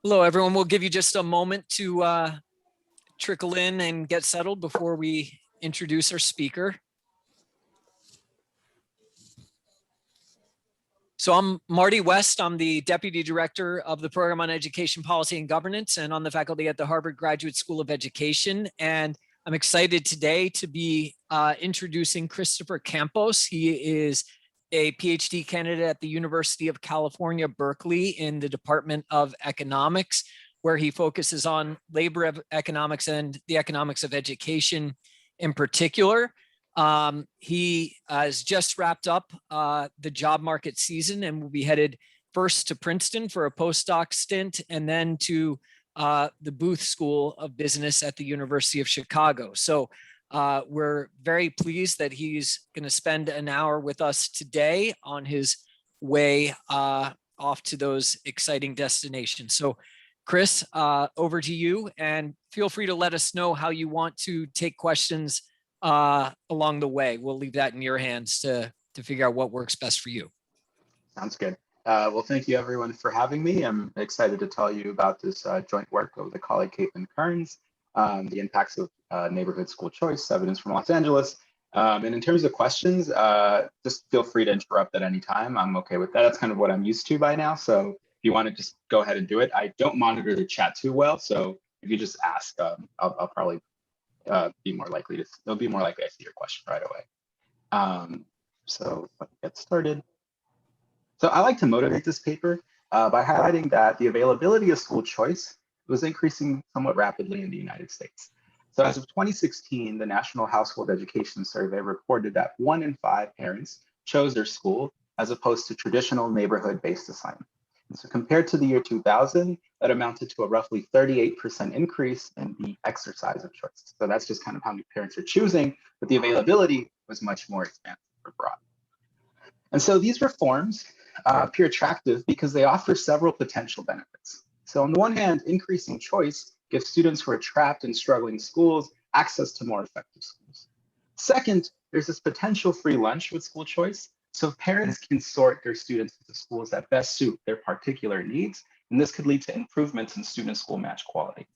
Hello, everyone. We'll give you just a moment to trickle in and get settled before we introduce our speaker. So I'm Marty West. I'm the Deputy Director of the Program on Education Policy and Governance and on the faculty at the Harvard Graduate School of Education. And I'm excited today to be introducing Christopher Campos. He is a PhD candidate at the University of California, Berkeley in the Department of Economics, where he focuses on labor economics and the economics of education in particular. He has just wrapped up the job market season and will be headed first to Princeton for a postdoc stint and then to the Booth School of Business at the University of Chicago. So we're very pleased that he's going to spend an hour with us today on his way off to those exciting destinations. So Chris, over to you, and feel free to let us know how you want to take questions along the way. We'll leave that in your hands to figure out what works best for you. Sounds good. Well, thank you everyone for having me. I'm excited to tell you about this joint work of the Colloquium and Kearns, the impacts of neighborhood school choice, evidence from Los Angeles. And in terms of questions, just feel free to interrupt at any time. I'm okay with that. That's kind of what I'm used to by now. So if you want to just go ahead and do it. I don't monitor the chat too well. So if you just ask, I'll probably be more likely to see your question right away. So let's get started. So I like to motivate this paper by highlighting that the availability of school choice was increasing somewhat rapidly in the United States. So as of 2016, the National Household Education Survey reported that 1 in 5 parents chose their school as opposed to traditional neighborhood-based assignment. And so compared to the year 2000, that amounted to a roughly 38% increase in the exercise of choice. So that's just kind of how many parents are choosing, but the availability was much more expansive or broad. And so these reforms appear attractive because they offer several potential benefits. So on the one hand, increasing choice gives students who are trapped in struggling schools access to more effective schools. Second, there's this potential free lunch with school choice. So parents can sort their students into schools that best suit their particular needs, and this could lead to improvements in student school match quality.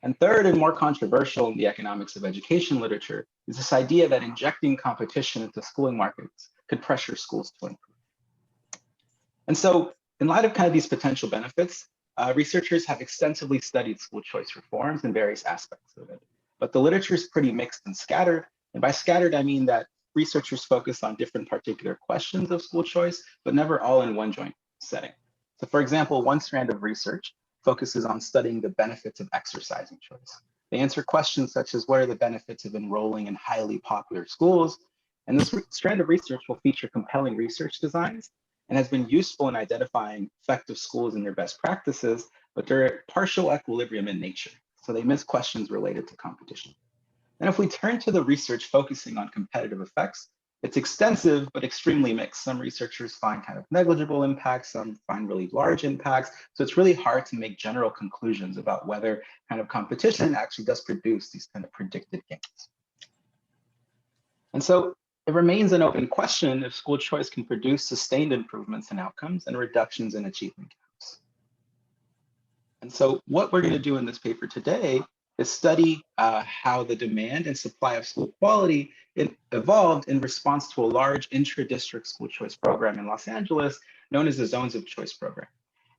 And third, and more controversial in the economics of education literature, is this idea that injecting competition into schooling markets could pressure schools to improve. And so in light of kind of these potential benefits, researchers have extensively studied school choice reforms and various aspects of it. But the literature is pretty mixed and scattered. And by scattered, I mean that researchers focus on different particular questions of school choice, but never all in one joint setting. So for example, one strand of research focuses on studying the benefits of exercising choice. They answer questions such as what are the benefits of enrolling in highly popular schools? And this strand of research will feature compelling research designs and has been useful in identifying effective schools and their best practices, but they're at partial equilibrium in nature. So they miss questions related to competition. And if we turn to the research focusing on competitive effects, it's extensive, but extremely mixed. Some researchers find kind of negligible impacts, some find really large impacts. So it's really hard to make general conclusions about whether kind of competition actually does produce these kind of predicted gains. And so it remains an open question if school choice can produce sustained improvements in outcomes and reductions in achievement gaps. And so what we're going to do in this paper today is study how the demand and supply of school quality evolved in response to a large intra-district school choice program in Los Angeles known as the Zones of Choice program.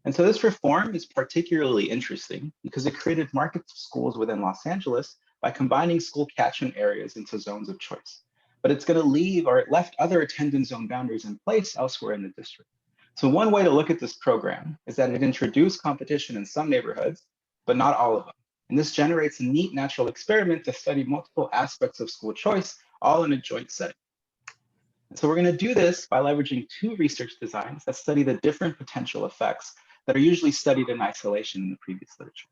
And so this reform is particularly interesting because it created markets of schools within Los Angeles by combining school catchment areas into zones of choice. But it's going to leave, or it left other attendance zone boundaries in place elsewhere in the district. So one way to look at this program is that it introduced competition in some neighborhoods, but not all of them. And this generates a neat natural experiment to study multiple aspects of school choice, all in a joint setting. And so we're going to do this by leveraging 2 research designs that study the different potential effects that are usually studied in isolation in the previous literature.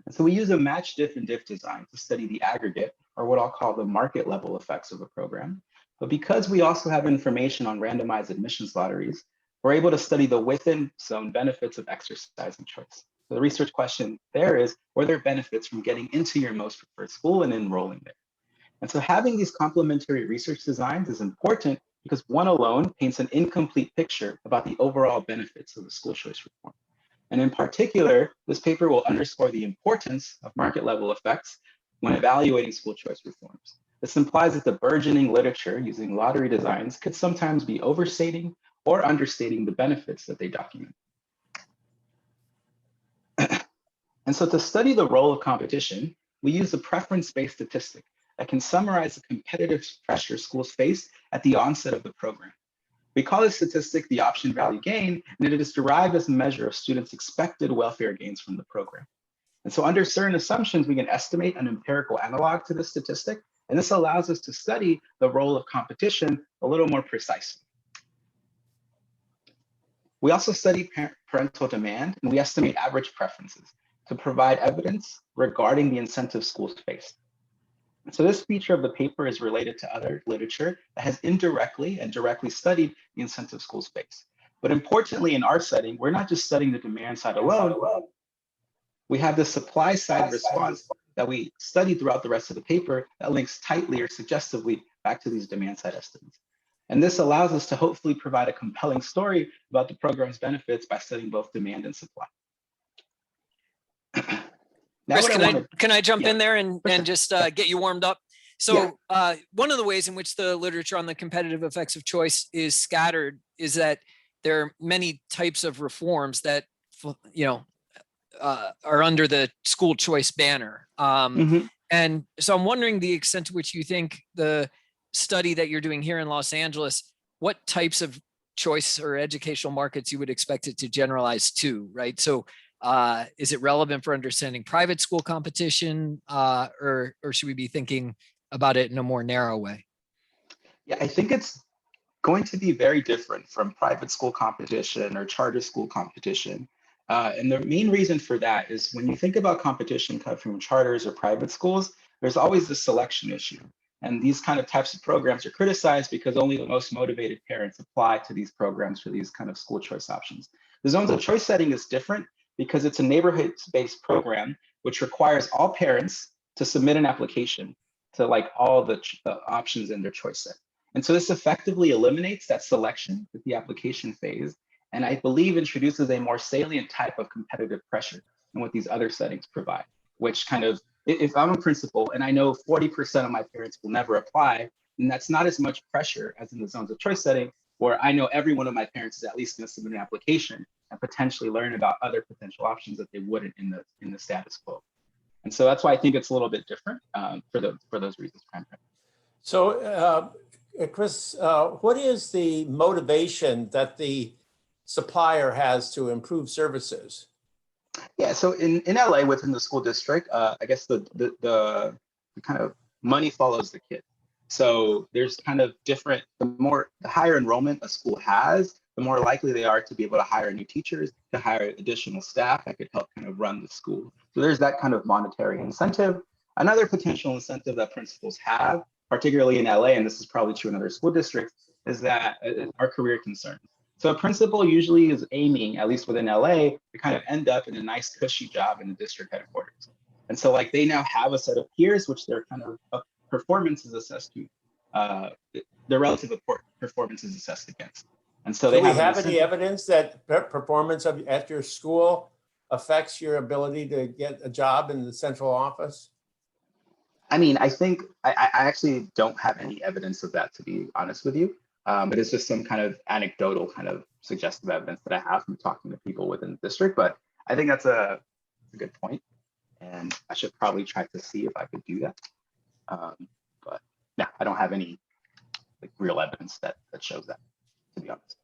And so we use a match diff and diff design to study the aggregate, or what I'll call the market level effects of a program. But because we also have information on randomized admissions lotteries, we're able to study the within zone benefits of exercising choice. So the research question there is, were there benefits from getting into your most preferred school and enrolling there? And so having these complementary research designs is important because one alone paints an incomplete picture about the overall benefits of the school choice reform. And in particular, this paper will underscore the importance of market level effects when evaluating school choice reforms. This implies that the burgeoning literature using lottery designs could sometimes be overstating or understating the benefits that they document. And so to study the role of competition, we use a preference-based statistic that can summarize the competitive pressure schools face at the onset of the program. We call this statistic the option value gain, and it is derived as a measure of students' expected welfare gains from the program. And so under certain assumptions, we can estimate an empirical analog to this statistic, and this allows us to study the role of competition a little more precisely. We also study parental demand, and we estimate average preferences to provide evidence regarding the incentive schools face. So this feature of the paper is related to other literature that has indirectly and directly studied the incentive schools face. But importantly, in our setting, we're not just studying the demand side alone. We have the supply side response that we studied throughout the rest of the paper that links tightly or suggestively back to these demand side estimates. And this allows us to hopefully provide a compelling story about the program's benefits by studying both demand and supply. Chris, can I jump in there and just get you warmed up? So one of the ways in which the literature on the competitive effects of choice is scattered is that there are many types of reforms that, are under the school choice banner. And so I'm wondering the extent to which you think the study that you're doing here in Los Angeles, what types of choice or educational markets you would expect it to generalize to, right? So is it relevant for understanding private school competition, or should we be thinking about it in a more narrow way? Yeah, I think it's going to be very different from private school competition or charter school competition. And the main reason for that is when you think about competition coming from charters or private schools, there's always the selection issue. And these kind of types of programs are criticized because only the most motivated parents apply to these programs for these kind of school choice options. The zones of choice setting is different because it's a neighborhood-based program, which requires all parents to submit an application to like all the options in their choice set. And so this effectively eliminates that selection with the application phase, and I believe introduces a more salient type of competitive pressure than what these other settings provide, which kind of, if I'm a principal and I know 40% of my parents will never apply, then that's not as much pressure as in the zones of choice setting, where I know every one of my parents is at least going to submit an application and potentially learn about other potential options that they wouldn't in the status quo. And so that's why I think it's a little bit different for those reasons. So Chris, what is the motivation that the supplier has to improve services? Yeah, so in LA within the school district, I guess the kind of money follows the kid. So there's kind of different, the higher enrollment a school has, the more likely they are to be able to hire new teachers, to hire additional staff that could help kind of run the school. So there's that kind of monetary incentive. Another potential incentive that principals have, particularly in LA, and this is probably true in other school districts, is that our career concerns. So a principal usually is aiming, at least within LA, to kind of end up in a nice cushy job in the district headquarters. And so like they now have a set of peers, which their kind of performance is assessed to, their relative performance is assessed against. And so do we have any evidence that performance at your school affects your ability to get a job in the central office? I mean, I think I actually don't have any evidence of that, to be honest with you. But it's just some kind of anecdotal kind of suggestive evidence that I have from talking to people within the district. But I think that's a good point. And I should probably try to see if I could do that. But yeah, I don't have any like real evidence that shows that, to be honest.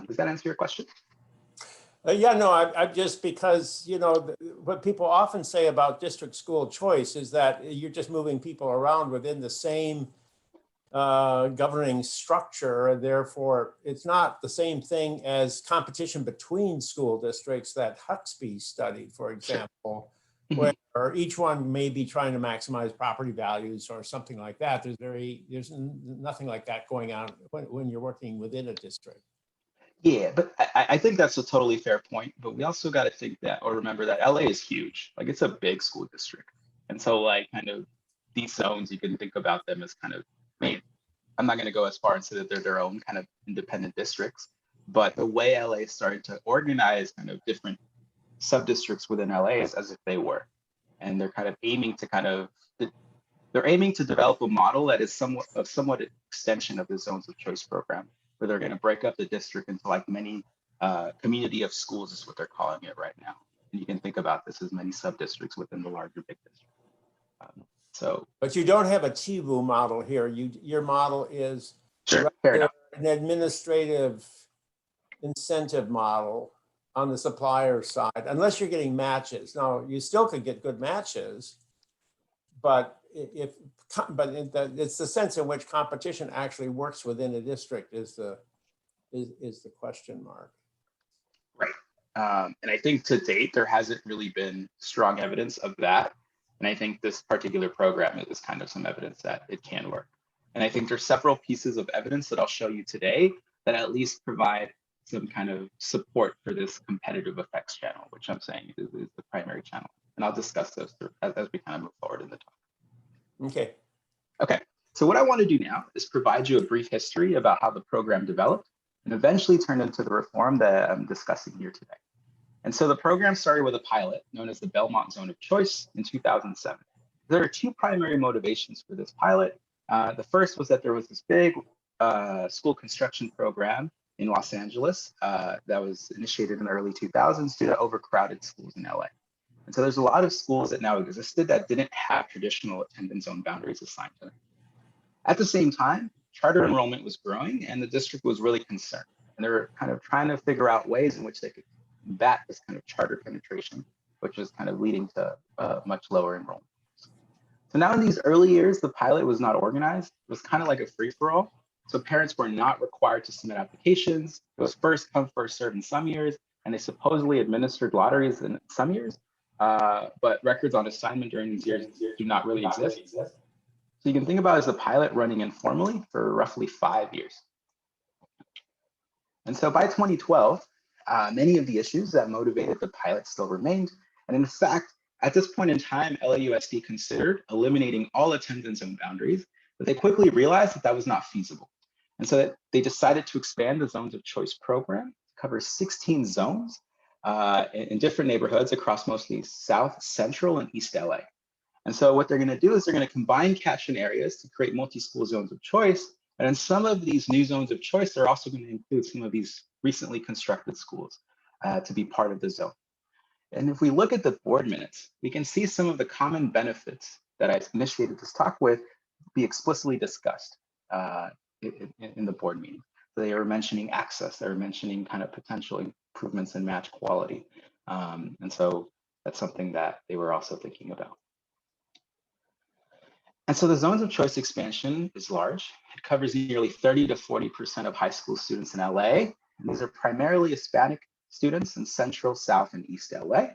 Does that answer your question? Yeah, no, I just because, what people often say about district school choice is that you're just moving people around within the same governing structure, and therefore it's not the same thing as competition between school districts that Huxby studied, for example, where each one may be trying to maximize property values or something like that. There's nothing like that going on when you're working within a district. Yeah, but I think that's a totally fair point. But we also got to think that, or remember that LA is huge. Like it's a big school district. And so like kind of these zones, you can think about them as kind of, I mean, I'm not going to go as far and say that they're their own kind of independent districts, But the way LA started to organize kind of different sub-districts within LA is as if they were. And they're kind of aiming to they're aiming to develop a model that is somewhat an extension of the zones of choice program, where they're going to break up the district into like many community of schools is what they're calling it right now. And you can think about this as many sub-districts within the larger big district. But you don't have a TIVU model here. Your model is Sure, fair enough. an administrative incentive model on the supplier side, unless you're getting matches. Now, you still could get good matches, but it's the sense in which competition actually works within a district is the question mark. Right. And I think to date, there hasn't really been strong evidence of that. And I think this particular program is kind of some evidence that it can work. And I think there's several pieces of evidence that I'll show you today that at least provide some kind of support for this competitive effects channel, which I'm saying is the primary channel. And I'll discuss those as we kind of move forward in the talk. Okay. Okay. So what I want to do now is provide you a brief history about how the program developed and eventually turned into the reform that I'm discussing here today. And so the program started with a pilot known as the Belmont Zone of Choice in 2007. There are two primary motivations for this pilot. The first was that there was this big school construction program in Los Angeles that was initiated in the early 2000s due to overcrowded schools in LA. And so there's a lot of schools that now existed that didn't have traditional attendance zone boundaries assigned to them. At the same time, charter enrollment was growing and the district was really concerned. And they were kind of trying to figure out ways in which they could combat this kind of charter penetration, which is kind of leading to much lower enrollment. So now in these early years, the pilot was not organized. It was kind of like a free-for-all. So parents were not required to submit applications. It was first come, first served in some years, and they supposedly administered lotteries in some years, but records on assignment during these years do not really exist. So you can think about it as a pilot running informally for roughly 5 years. And so by 2012, many of the issues that motivated the pilot still remained. And in fact, at this point in time, LAUSD considered eliminating all attendance zone boundaries, but they quickly realized that that was not feasible. And so that they decided to expand the zones of choice program to cover 16 zones in different neighborhoods across mostly South, Central, and East LA. And so what they're going to do is they're going to combine catchment areas to create multi-school zones of choice. And in some of these new zones of choice, they're also going to include some of these recently constructed schools to be part of the zone. And if we look at the board minutes, we can see some of the common benefits that I initiated this talk with be explicitly discussed in the board meeting. So they were mentioning access, they were mentioning kind of potential improvements in match quality. And so that's something that they were also thinking about. And so the zones of choice expansion is large. It covers nearly 30 to 40% of high school students in LA. And these are primarily Hispanic students in Central, South, and East LA.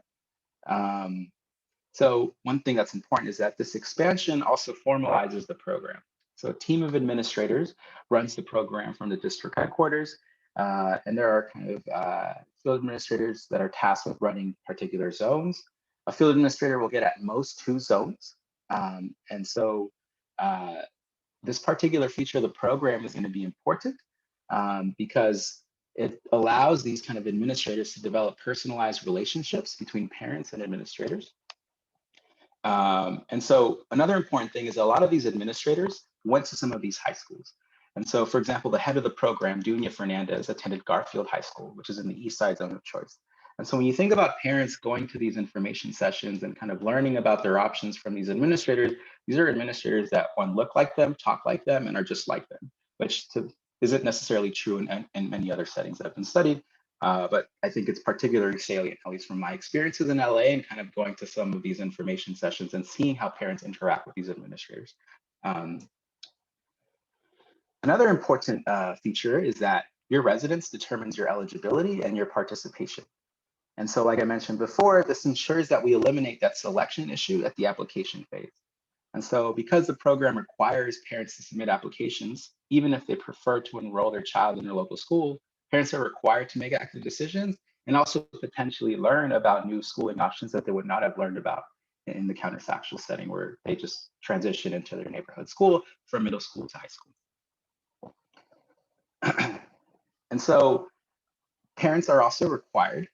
So one thing that's important is that this expansion also formalizes the program. So a team of administrators runs the program from the district headquarters. And there are kind of field administrators that are tasked with running particular zones. A field administrator will get at most 2 zones. And so this particular feature of the program is going to be important because it allows these kind of administrators to develop personalized relationships between parents and administrators. And so another important thing is a lot of these administrators went to some of these high schools. And so, for example, the head of the program, Dunya Fernandez, attended Garfield High School, which is in the East Side Zone of Choice. And so when you think about parents going to these information sessions and kind of learning about their options from these administrators, these are administrators that one, look like them, talk like them, and are just like them, which isn't necessarily true in many other settings that have been studied. But I think it's particularly salient, at least from my experiences in LA and kind of going to some of these information sessions and seeing how parents interact with these administrators. Another important feature is that your residence determines your eligibility and your participation. And so, like I mentioned before, this ensures that we eliminate that selection issue at the application phase. And so because the program requires parents to submit applications, even if they prefer to enroll their child in their local school, parents are required to make active decisions and also potentially learn about new schooling options that they would not have learned about in the counterfactual setting where they just transition into their neighborhood school from middle school to high school. And so Parents are also required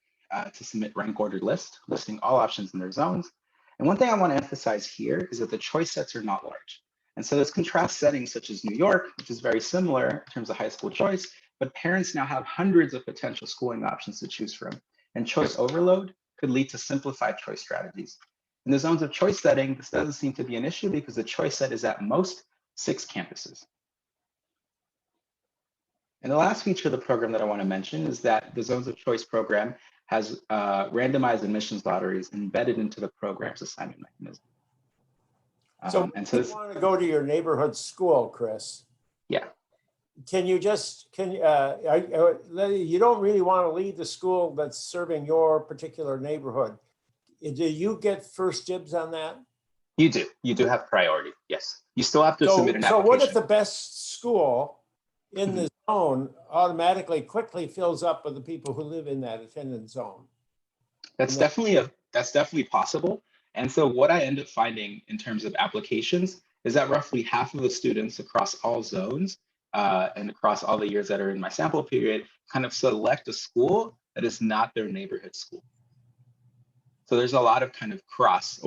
to submit rank ordered lists listing all options in their zones. And one thing I want to emphasize here is that the choice sets are not large. And so this contrasts settings such as New York, which is very similar in terms of high school choice, but parents now have hundreds of potential schooling options to choose from. And choice overload could lead to simplified choice strategies. In the zones of choice setting, this doesn't seem to be an issue because the choice set is at most 6 campuses. And the last feature of the program that I want to mention is that the Zones of Choice program has randomized admissions lotteries embedded into the program's assignment mechanism. So if you want to go to your neighborhood school, Chris. Yeah. Can you just, you don't really want to leave the school that's serving your particular neighborhood. Do you get first dibs on that? You do. You do have priority. Yes. You still have to submit an application. So what if the best school in the zone automatically quickly fills up with the people who live in that attendance zone? That's definitely possible. And so what I end up finding in terms of applications is that roughly half of the students across all zones and across all the years that are in my sample period kind of select a school that is not their neighborhood school. So there's a lot of kind of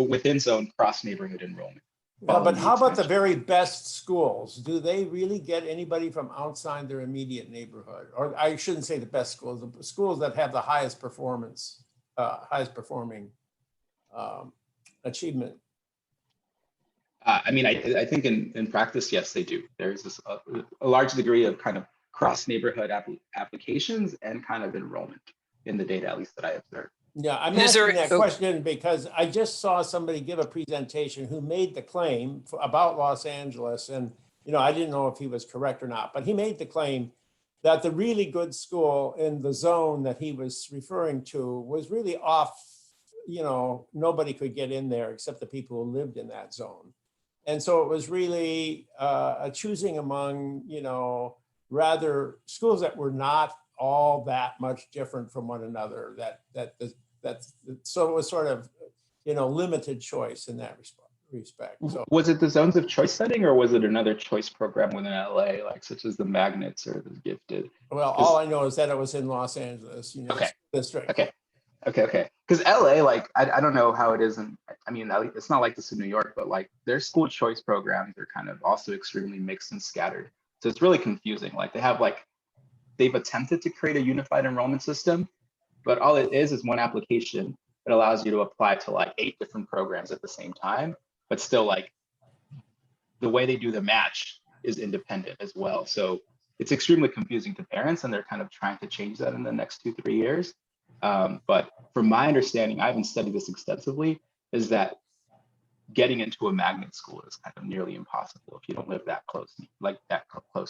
within zone cross neighborhood enrollment. But how about the very best schools? Do they really get anybody from outside their immediate neighborhood? Or I shouldn't say the best schools, the schools that have the highest performing achievement. I mean, I think in practice, yes, they do. There's a large degree of kind of cross neighborhood applications and kind of enrollment in the data, at least that I observed. Yeah, I'm asking that question because I just saw somebody give a presentation who made the claim about Los Angeles, and I didn't know if he was correct or not, but he made the claim that the really good school in the zone that he was referring to was really off. Nobody could get in there except the people who lived in that zone, and so it was really a choosing among rather schools that were not all that much different from one another. So it was sort of, limited choice in that respect. So was it the zones of choice setting, or was it another choice program within LA, like such as the Magnets or the Gifted? Well, all I know is that it was in Los Angeles, Okay. district. Okay. Because LA, like, I don't know how it is, and I mean, it's not like this in New York, but like their school choice programs are kind of also extremely mixed and scattered. So it's really confusing. Like they've attempted to create a unified enrollment system, but all it is one application that allows you to apply to like 8 different programs at the same time, but still like the way they do the match is independent as well. So it's extremely confusing to parents, and they're kind of trying to change that in the next 2-3 years. But from my understanding, I haven't studied this extensively, is that getting into a magnet school is kind of nearly impossible if you don't live that close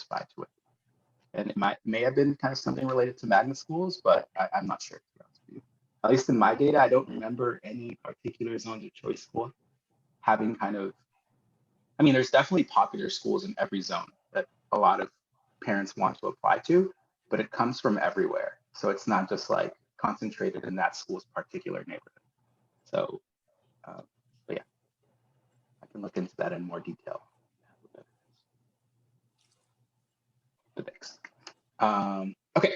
by to it. And it may have been kind of something related to magnet schools, but I'm not sure, to be honest with you. At least in my data, I don't remember any particular zones of choice school having there's definitely popular schools in every zone that a lot of parents want to apply to, but it comes from everywhere. So it's not just like concentrated in that school's particular neighborhood. So, but yeah, I can look into that in more detail. Thanks. Okay,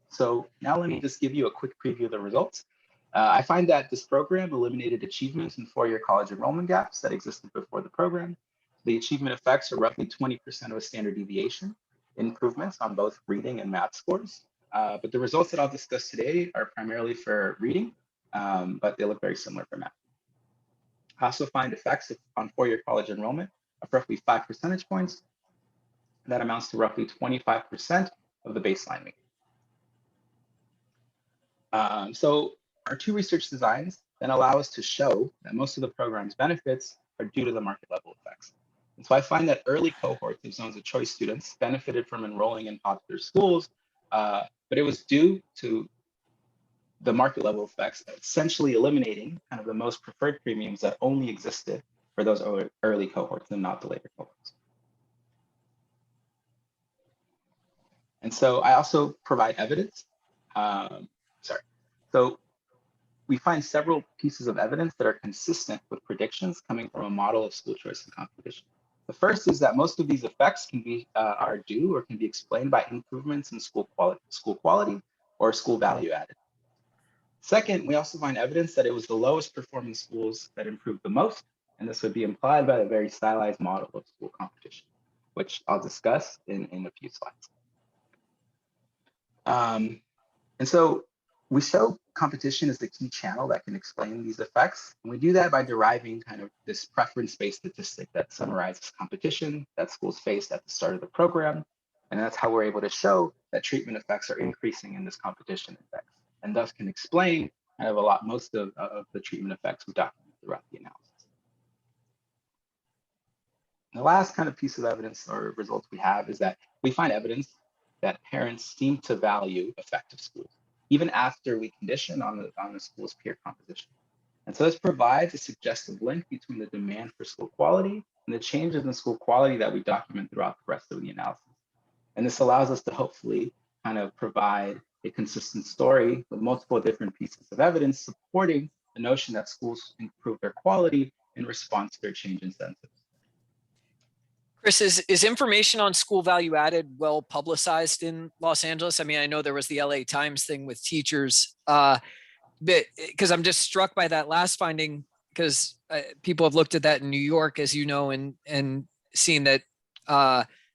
so now let me just give you a quick preview of the results. I find that this program eliminated achievements in 4-year college enrollment gaps that existed before the program. The achievement effects are roughly 20% of a standard deviation improvements on both reading and math scores. But the results that I'll discuss today are primarily for reading, but they look very similar for math. I also find effects on 4-year college enrollment of roughly 5 percentage points. That amounts to roughly 25% of the baseline mean. So our 2 research designs then allow us to show that most of the program's benefits are due to the market level effects. And so I find that early cohorts of zones of choice students benefited from enrolling in popular schools, but it was due to the market level effects, essentially eliminating kind of the most preferred premiums that only existed for those early cohorts and not the later cohorts. And so I also provide evidence. So we find several pieces of evidence that are consistent with predictions coming from a model of school choice and competition. The first is that most of these effects are due or can be explained by improvements in school quality, or school value added. Second, we also find evidence that it was the lowest performing schools that improved the most, and this would be implied by a very stylized model of school competition, which I'll discuss in a few slides. And so we show competition as the key channel that can explain these effects. And we do that by deriving kind of this preference-based statistic that summarizes competition that schools faced at the start of the program. And that's how we're able to show that treatment effects are increasing in this competition index, and thus can explain kind of most of the treatment effects we document throughout the analysis. And the last kind of piece of evidence or results we have is that we find evidence that parents seem to value effective schools, even after we condition on the school's peer composition. And so this provides a suggestive link between the demand for school quality and the changes in school quality that we document throughout the rest of the analysis. And this allows us to hopefully kind of provide a consistent story with multiple different pieces of evidence supporting the notion that schools improve their quality in response to their change incentives. Chris, is information on school value added well publicized in Los Angeles? I mean, I know there was the LA Times thing with teachers, but because I'm just struck by that last finding, because people have looked at that in New York, as you know, and seen that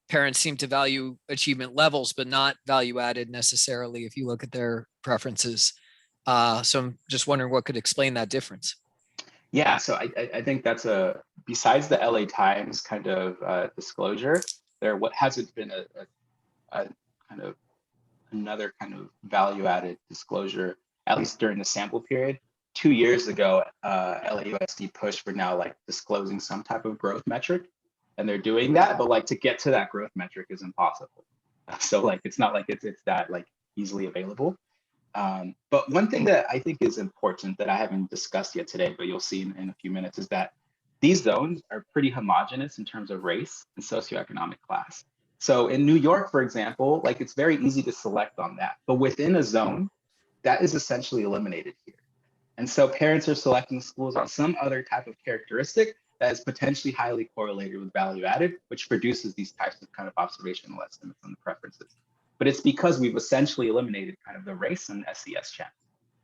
parents seem to value achievement levels, but not value added necessarily if you look at their preferences. So I'm just wondering what could explain that difference. Yeah, so I think that's besides the LA Times kind of disclosure, there hasn't been a kind of another kind of value added disclosure, at least during the sample period. 2 years ago, LAUSD pushed for now like disclosing some type of growth metric, and they're doing that, but like to get to that growth metric is impossible. So like it's not like it's that like easily available. But one thing that I think is important that I haven't discussed yet today, but you'll see in a few minutes, is that these zones are pretty homogeneous in terms of race and socioeconomic class. So in New York, for example, like it's very easy to select on that, but within a zone, that is essentially eliminated here. And so parents are selecting schools on some other type of characteristic that is potentially highly correlated with value added, which produces these types of kind of observational estimates on the preferences. But it's because we've essentially eliminated kind of the race and SES channel,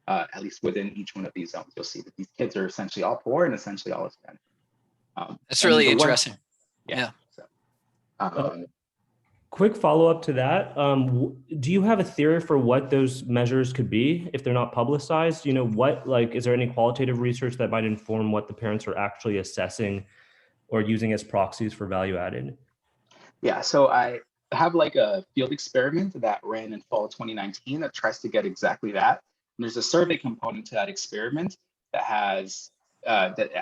at least within each one of these zones. You'll see that these kids are essentially all poor and essentially all Hispanic. That's really interesting. Yeah. So, quick follow-up to that. Do you have a theory for what those measures could be if they're not publicized? You know, is there any qualitative research that might inform what the parents are actually assessing or using as proxies for value added? Yeah, so I have like a field experiment that ran in fall 2019 that tries to get exactly that. And there's a survey component to that experiment that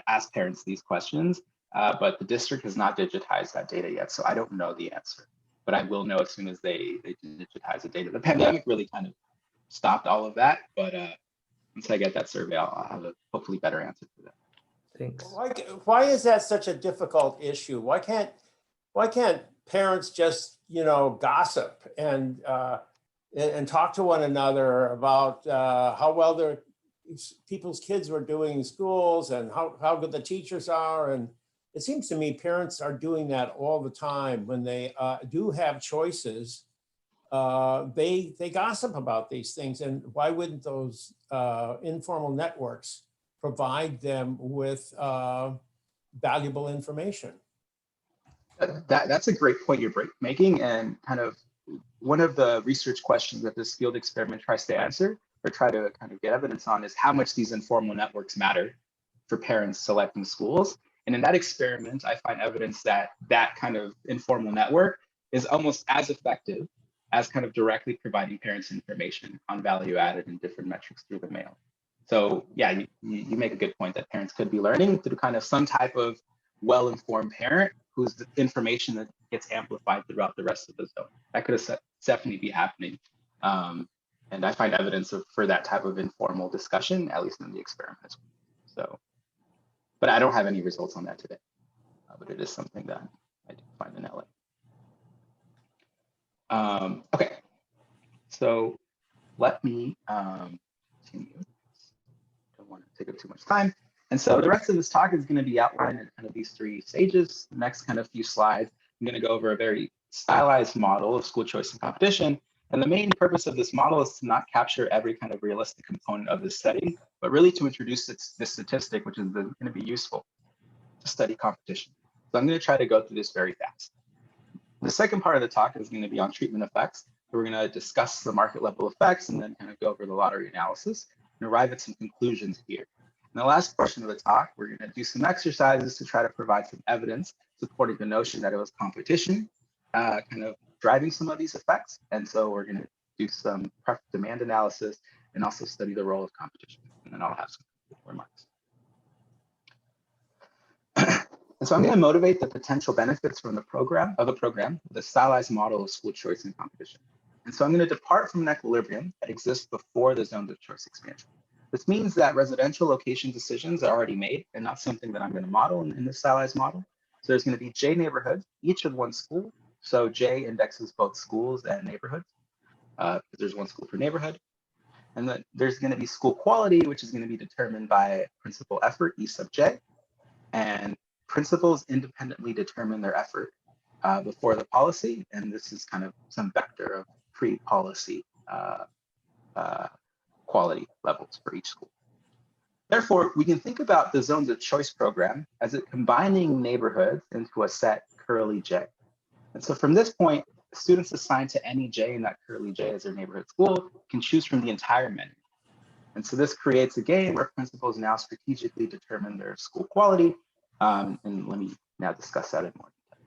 asks parents these questions, but the district has not digitized that data yet, so I don't know the answer. But I will know as soon as they digitize the data. The pandemic really kind of stopped all of that, but once I get that survey, I'll have a hopefully better answer for that. Thanks. Why is that such a difficult issue? Why can't parents just gossip and talk to one another about how well their people's kids were doing in schools and how good the teachers are? And it seems to me parents are doing that all the time when they do have choices. They gossip about these things, and why wouldn't those informal networks provide them with valuable information? That's a great point you're making, and kind of one of the research questions that this field experiment tries to answer or try to kind of get evidence on is how much these informal networks matter for parents selecting schools. And in that experiment, I find evidence that that kind of informal network is almost as effective as kind of directly providing parents information on value added and different metrics through the mail. So yeah, you make a good point that parents could be learning through kind of some type of well-informed parent whose information that gets amplified throughout the rest of the zone. That could definitely be happening. And I find evidence for that type of informal discussion, at least in the experiment as well. So, but I don't have any results on that today, but it is something that I did find in LA. Okay, so let me continue. Don't want to take up too much time. And so the rest of this talk is going to be outlined in kind of these three stages. The next kind of few slides, I'm going to go over a very stylized model of school choice and competition. And the main purpose of this model is to not capture every kind of realistic component of this setting, but really to introduce this statistic, which is going to be useful to study competition. So I'm going to try to go through this very fast. The second part of the talk is going to be on treatment effects. We're going to discuss the market level effects and then kind of go over the lottery analysis and arrive at some conclusions here. In the last portion of the talk, we're going to do some exercises to try to provide some evidence supporting the notion that it was competition kind of driving some of these effects. And so we're going to do some demand analysis and also study the role of competition. And then I'll have some remarks. And so I'm going to motivate the potential benefits from the program, the stylized model of school choice and competition. And so I'm going to depart from an equilibrium that exists before the zones of choice expansion. This means that residential location decisions are already made and not something that I'm going to model in the stylized model. So there's going to be J neighborhoods, each of one school. So J indexes both schools and neighborhoods, because there's one school per neighborhood. And then there's going to be school quality, which is going to be determined by principal effort, E sub J. And principals independently determine their effort before the policy. And this is kind of some vector of pre-policy quality levels for each school. Therefore, we can think about the zones of choice program as it combining neighborhoods into a set curly J. And so from this point, students assigned to any J in that curly J as their neighborhood school can choose from the entire menu. And so this creates a game where principals now strategically determine their school quality. And let me now discuss that in more detail.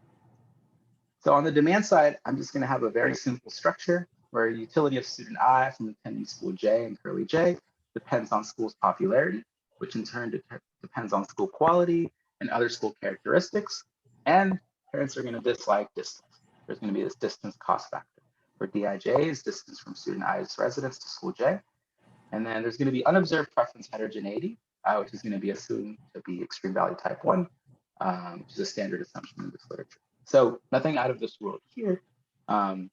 So on the demand side, I'm just going to have a very simple structure where utility of student I from attending school J and curly J depends on school's popularity, which in turn depends on school quality and other school characteristics. And parents are going to dislike distance. There's going to be this distance cost factor, where Dij is distance from student I's residence to school J. And then there's going to be unobserved preference heterogeneity, which is going to be assumed to be extreme value type 1, which is a standard assumption in this literature. So nothing out of this world here. On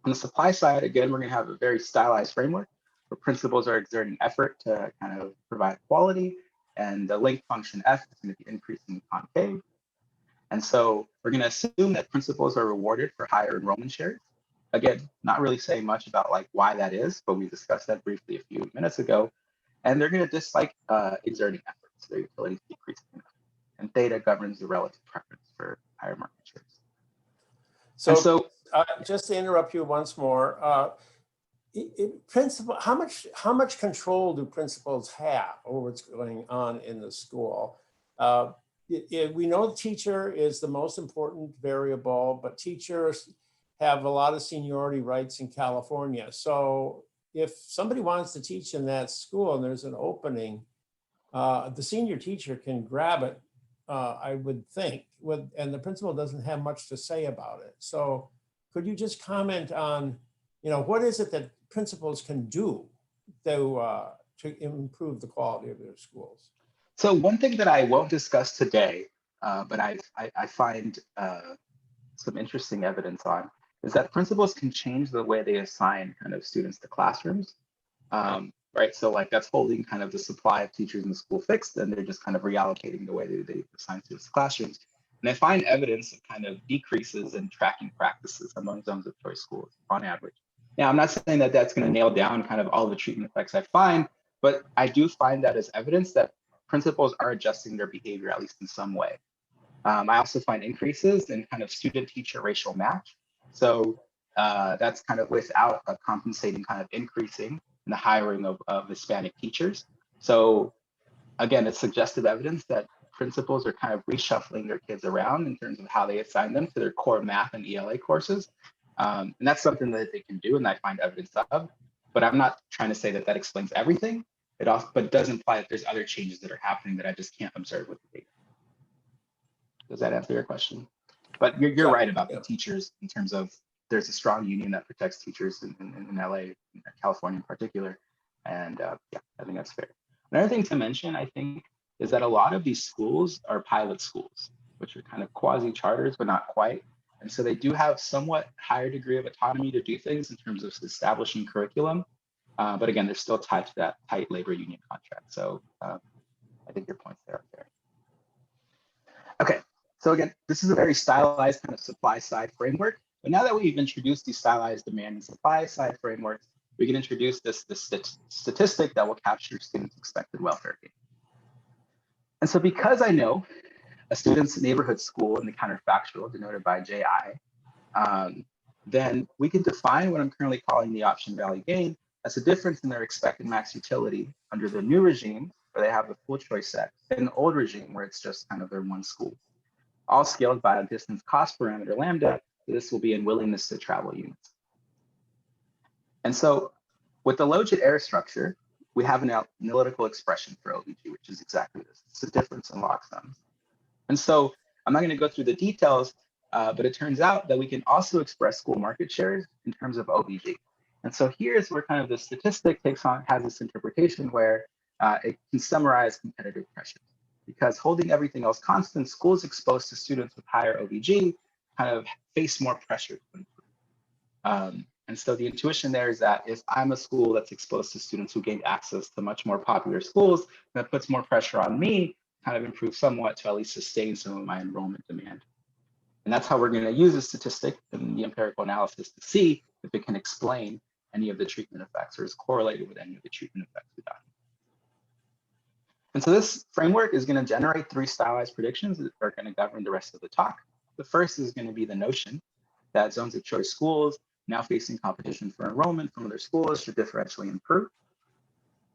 the supply side, again, we're going to have a very stylized framework where principals are exerting effort to kind of provide quality, and the length function F is going to be increasing concave. And so we're going to assume that principals are rewarded for higher enrollment shares. Again, not really saying much about like why that is, but we discussed that briefly a few minutes ago. And they're going to dislike exerting effort, so their utility is decreasing. And theta governs the relative preference for higher market shares. So just to interrupt you once more, how much control do principals have over what's going on in the school? We know the teacher is the most important variable, but teachers have a lot of seniority rights in California. So if somebody wants to teach in that school and there's an opening, the senior teacher can grab it, I would think, and the principal doesn't have much to say about it. So could you just comment on, what is it that principals can do to improve the quality of their schools? So one thing that I won't discuss today, but I find some interesting evidence on, is that principals can change the way they assign kind of students to classrooms, right? So like that's holding kind of the supply of teachers in the school fixed, and they're just kind of reallocating the way they assign students to classrooms. And I find evidence of kind of decreases in tracking practices among zones of choice schools on average. Now, I'm not saying that that's going to nail down kind of all the treatment effects I find, but I do find that as evidence that principals are adjusting their behavior, at least in some way. I also find increases in kind of student-teacher racial match. So that's kind of without a compensating kind of increasing in the hiring of Hispanic teachers. So again, it's suggestive evidence that principals are kind of reshuffling their kids around in terms of how they assign them to their core math and ELA courses. And that's something that they can do and I find evidence of, but I'm not trying to say that that explains everything. It also, but it does imply that there's other changes that are happening that I just can't observe with the data. Does that answer your question? But you're right about the teachers in terms of there's a strong union that protects teachers in LA, in California in particular. And yeah, I think that's fair. Another thing to mention, I think, is that a lot of these schools are pilot schools, which are kind of quasi-charters, but not quite. And so they do have somewhat higher degree of autonomy to do things in terms of establishing curriculum. But again, they're still tied to that tight labor union contract. So I think your points there are fair. Okay, so again, this is a very stylized kind of supply side framework. But now that we've introduced these stylized demand and supply side frameworks, we can introduce this statistic that will capture students' expected welfare gain. And so because I know a student's neighborhood school in the counterfactual denoted by JI, then we can define what I'm currently calling the option value gain as the difference in their expected max utility under the new regime, where they have the full choice set, and the old regime, where it's just kind of their one school. All scaled by a distance cost parameter lambda. This will be in willingness to travel units. And so with the logit error structure, we have an analytical expression for OVG, which is exactly this. It's the difference in log sums. And so I'm not going to go through the details, but it turns out that we can also express school market shares in terms of OVG. And so here's where kind of the statistic has this interpretation where it can summarize competitive pressures. Because holding everything else constant, schools exposed to students with higher OVG kind of face more pressure to improve. And so the intuition there is that if I'm a school that's exposed to students who gained access to much more popular schools, that puts more pressure on me, kind of improve somewhat to at least sustain some of my enrollment demand. And that's how we're going to use this statistic in the empirical analysis to see if it can explain any of the treatment effects or is correlated with any of the treatment effects we got. And so this framework is going to generate 3 stylized predictions that are going to govern the rest of the talk. The first is going to be the notion that zones of choice schools now facing competition for enrollment from other schools should differentially improve.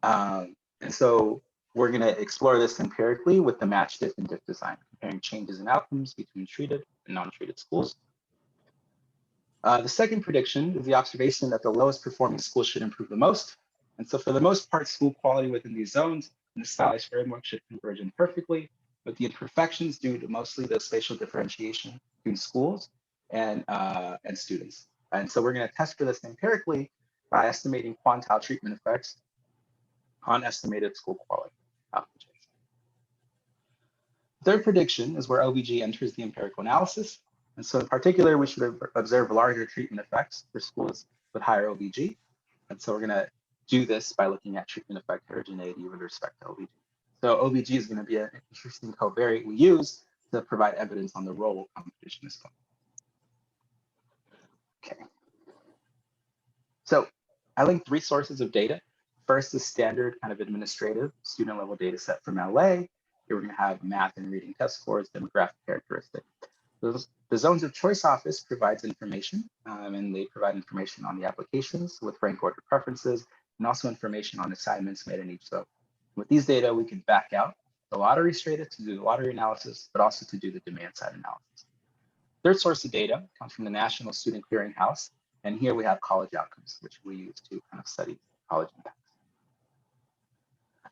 And so we're going to explore this empirically with the match diff and diff design, comparing changes in outcomes between treated and non-treated schools. The second prediction is the observation that the lowest performing schools should improve the most. And so for the most part, school quality within these zones and the stylized framework should converge in perfectly, but the imperfections due to mostly the spatial differentiation between schools and students. And so we're going to test for this empirically by estimating quantile treatment effects on estimated school quality. Third prediction is where OVG enters the empirical analysis. And so in particular, we should observe larger treatment effects for schools with higher OVG. And so we're going to do this by looking at treatment effect heterogeneity with respect to OVG. So OVG is going to be an interesting covariate we use to provide evidence on the role competition is playing. Okay. So I linked 3 sources of data. First is standard kind of administrative student level data set from LA. Here we're going to have math and reading test scores, demographic characteristics. The Zones of Choice office provides information, and they provide information on the applications with rank order preferences, and also information on assignments made in each zone. With these data, we can back out the lottery strata to do the lottery analysis, but also to do the demand side analysis. Third source of data comes from the National Student Clearinghouse, and here we have college outcomes, which we use to kind of study college impacts.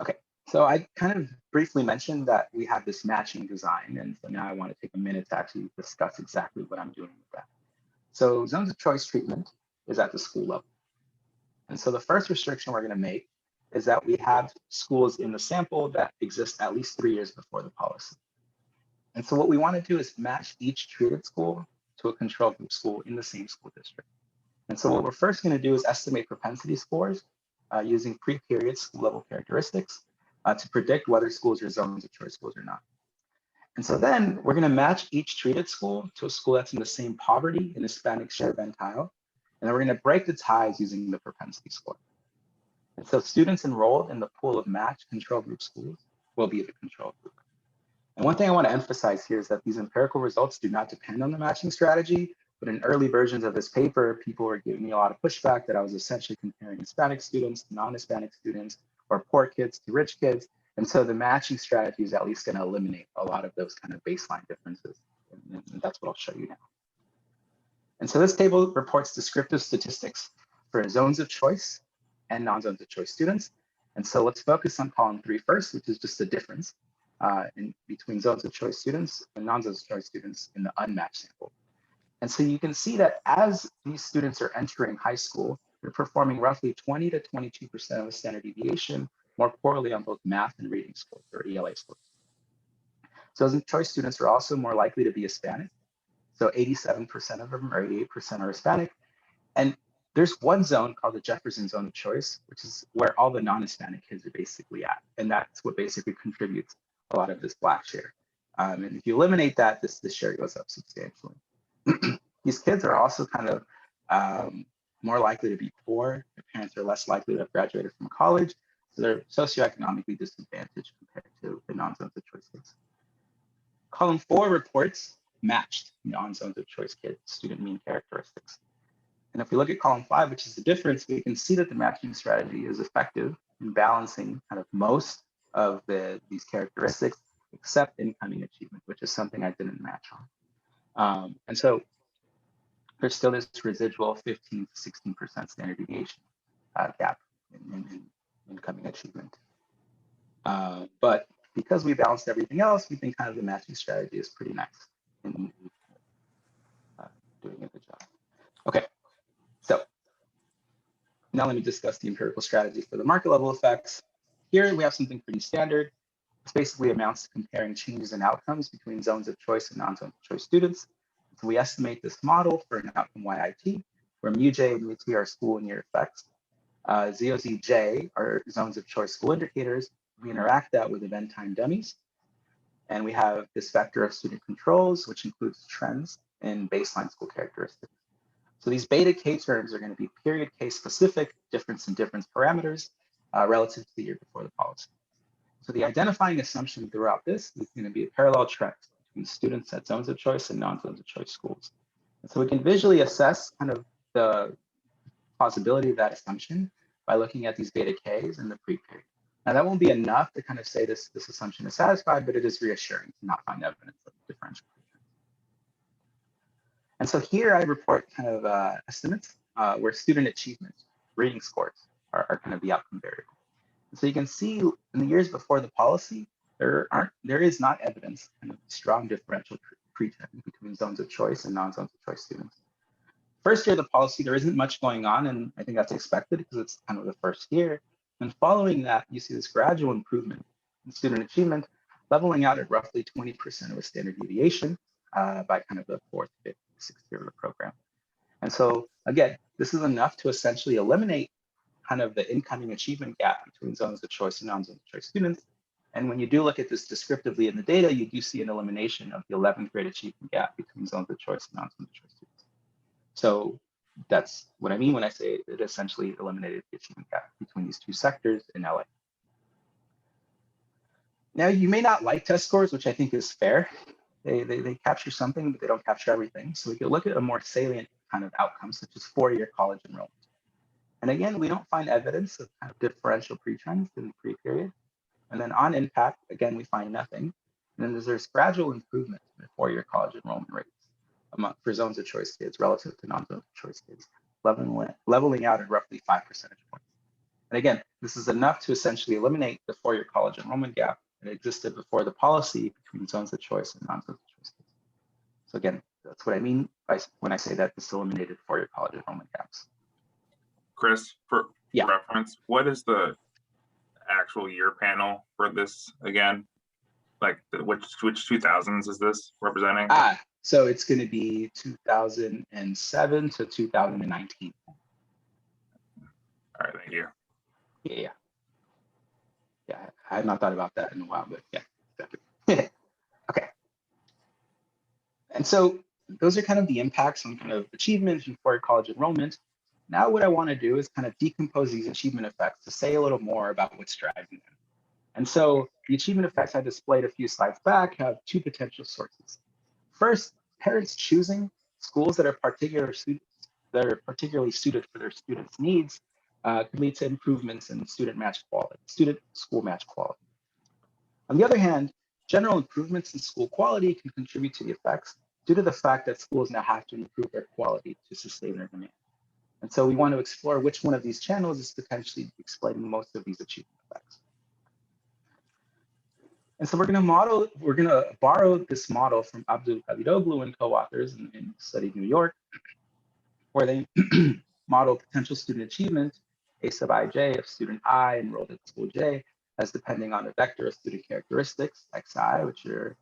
Okay, so I kind of briefly mentioned that we have this matching design, and so now I want to take a minute to actually discuss exactly what I'm doing with that. So zones of choice treatment is at the school level. And so the first restriction we're going to make is that we have schools in the sample that exist at least 3 years before the policy. And so what we want to do is match each treated school to a control group school in the same school district. And so what we're first going to do is estimate propensity scores using pre-period school level characteristics to predict whether schools are zones of choice schools or not. And so then we're going to match each treated school to a school that's in the same poverty and Hispanic share ventile. And then we're going to break the ties using the propensity score. And so students enrolled in the pool of matched control group schools will be the control group. And one thing I want to emphasize here is that these empirical results do not depend on the matching strategy, but in early versions of this paper, people were giving me a lot of pushback that I was essentially comparing Hispanic students to non-Hispanic students or poor kids to rich kids. And so the matching strategy is at least going to eliminate a lot of those kind of baseline differences. And that's what I'll show you now. And so this table reports descriptive statistics for zones of choice and non-zones of choice students. And so let's focus on column 3 first, which is just the difference in between zones of choice students and non-zones of choice students in the unmatched sample. And so you can see that as these students are entering high school, they're performing roughly 20 to 22% of the standard deviation more poorly on both math and reading scores or ELA scores. So zones of choice students are also more likely to be Hispanic. So 87% of them or 88% are Hispanic. And there's one zone called the Jefferson zone of choice, which is where all the non-Hispanic kids are basically at. And that's what basically contributes a lot of this Black share. And if you eliminate that, this share goes up substantially. These kids are also kind of more likely to be poor. Their parents are less likely to have graduated from college. So they're socioeconomically disadvantaged compared to the non-zones of choice kids. Column 4 reports matched non-zones of choice kids' student mean characteristics. And if we look at column 5, which is the difference, we can see that the matching strategy is effective in balancing kind of most of these characteristics, except incoming achievement, which is something I didn't match on. And so there's still this residual 15 to 16% standard deviation gap in incoming achievement. But because we balanced everything else, we think kind of the matching strategy is pretty nice in doing a good job. Okay, so now let me discuss the empirical strategy for the market level effects. Here we have something pretty standard. This basically amounts to comparing changes in outcomes between zones of choice and non-zones of choice students. So we estimate this model for an outcome YIT, where μj and μt are school and year effects. ZOZJ are zones of choice school indicators. We interact that with event time dummies. And we have this vector of student controls, which includes trends in baseline school characteristics. So these beta K terms are going to be period K specific difference in difference parameters relative to the year before the policy. So the identifying assumption throughout this is going to be a parallel trend between students at zones of choice and non-zones of choice schools. And so we can visually assess kind of the plausibility of that assumption by looking at these beta Ks in the pre-period. Now that won't be enough to kind of say this assumption is satisfied, but it is reassuring to not find evidence of differential. And so here I report kind of estimates where student achievement, reading scores are kind of the outcome variable. And so you can see in the years before the policy, there is not evidence kind of strong differential treatment between zones of choice and non-zones of choice students. First year of the policy, there isn't much going on, and I think that's expected because it's kind of the first year. And following that, you see this gradual improvement in student achievement, leveling out at roughly 20% of a standard deviation by kind of the 4th, 5th, 6th year of the program. And so again, this is enough to essentially eliminate kind of the incoming achievement gap between zones of choice and non-zones of choice students. And when you do look at this descriptively in the data, you do see an elimination of the 11th grade achievement gap between zones of choice and non-zones of choice students. So that's what I mean when I say it essentially eliminated the achievement gap between these two sectors in LA. Now, you may not like test scores, which I think is fair. They capture something, but they don't capture everything. So we could look at a more salient kind of outcome, such as 4-year college enrollment. And again, we don't find evidence of kind of differential pre-trends in the pre-period. And then on impact, again, we find nothing. And then there's gradual improvement in the 4-year college enrollment rates for zones of choice kids relative to non-zones of choice kids, leveling out at roughly 5 percentage points. And again, this is enough to essentially eliminate the 4-year college enrollment gap that existed before the policy between zones of choice and non-zones of choice kids. So again, that's what I mean when I say that this eliminated 4-year college enrollment gaps. Chris, for reference, what is the actual year panel for this again? Like which 2000s is this representing? So it's going to be 2007 to 2019. All right, thank you. Yeah, I have not thought about that in a while, but yeah, exactly. Okay. And so those are kind of the impacts on kind of achievement and 4-year college enrollment. Now what I want to do is kind of decompose these achievement effects to say a little more about what's driving them. And so the achievement effects I displayed a few slides back have 2 potential sources. First, parents choosing schools that are particularly suited for their students' needs could lead to improvements in student school match quality. On the other hand, general improvements in school quality can contribute to the effects due to the fact that schools now have to improve their quality to sustain their demand. And so we want to explore which one of these channels is potentially explaining most of these achievement effects. And so we're going to borrow this model from Abdul Kavidoglu and co-authors in Study New York, where they model potential student achievement, A sub ij of student I enrolled at school J, as depending on a vector of student characteristics, xi, which are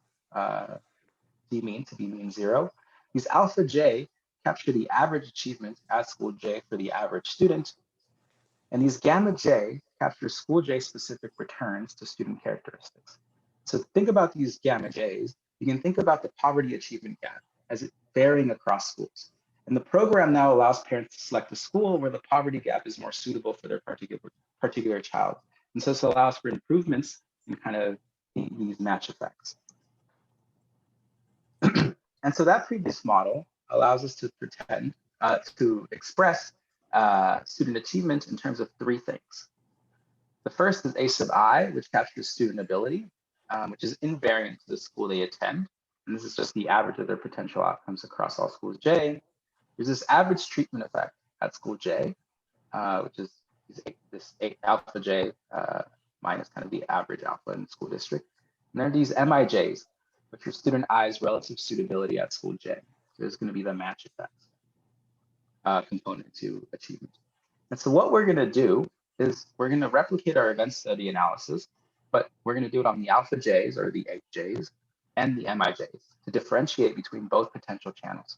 d mean to b mean 0. These alpha j capture the average achievement at school J for the average student. And these gamma j capture school J specific returns to student characteristics. So think about these gamma j's. You can think about the poverty achievement gap as it varying across schools. And the program now allows parents to select a school where the poverty gap is more suitable for their particular child. And so this allows for improvements in kind of these match effects. And so that previous model allows us to to express student achievement in terms of three things. The first is A sub I, which captures student ability, which is invariant to the school they attend. And this is just the average of their potential outcomes across all schools J. There's this average treatment effect at school J, which is this alpha J minus kind of the average alpha in the school district. And there are these MIJs, which are student I's relative suitability at school J. So there's going to be the match effect component to achievement. And so what we're going to do is we're going to replicate our event study analysis, but we're going to do it on the alpha J's or the HJs and the MIJs to differentiate between both potential channels.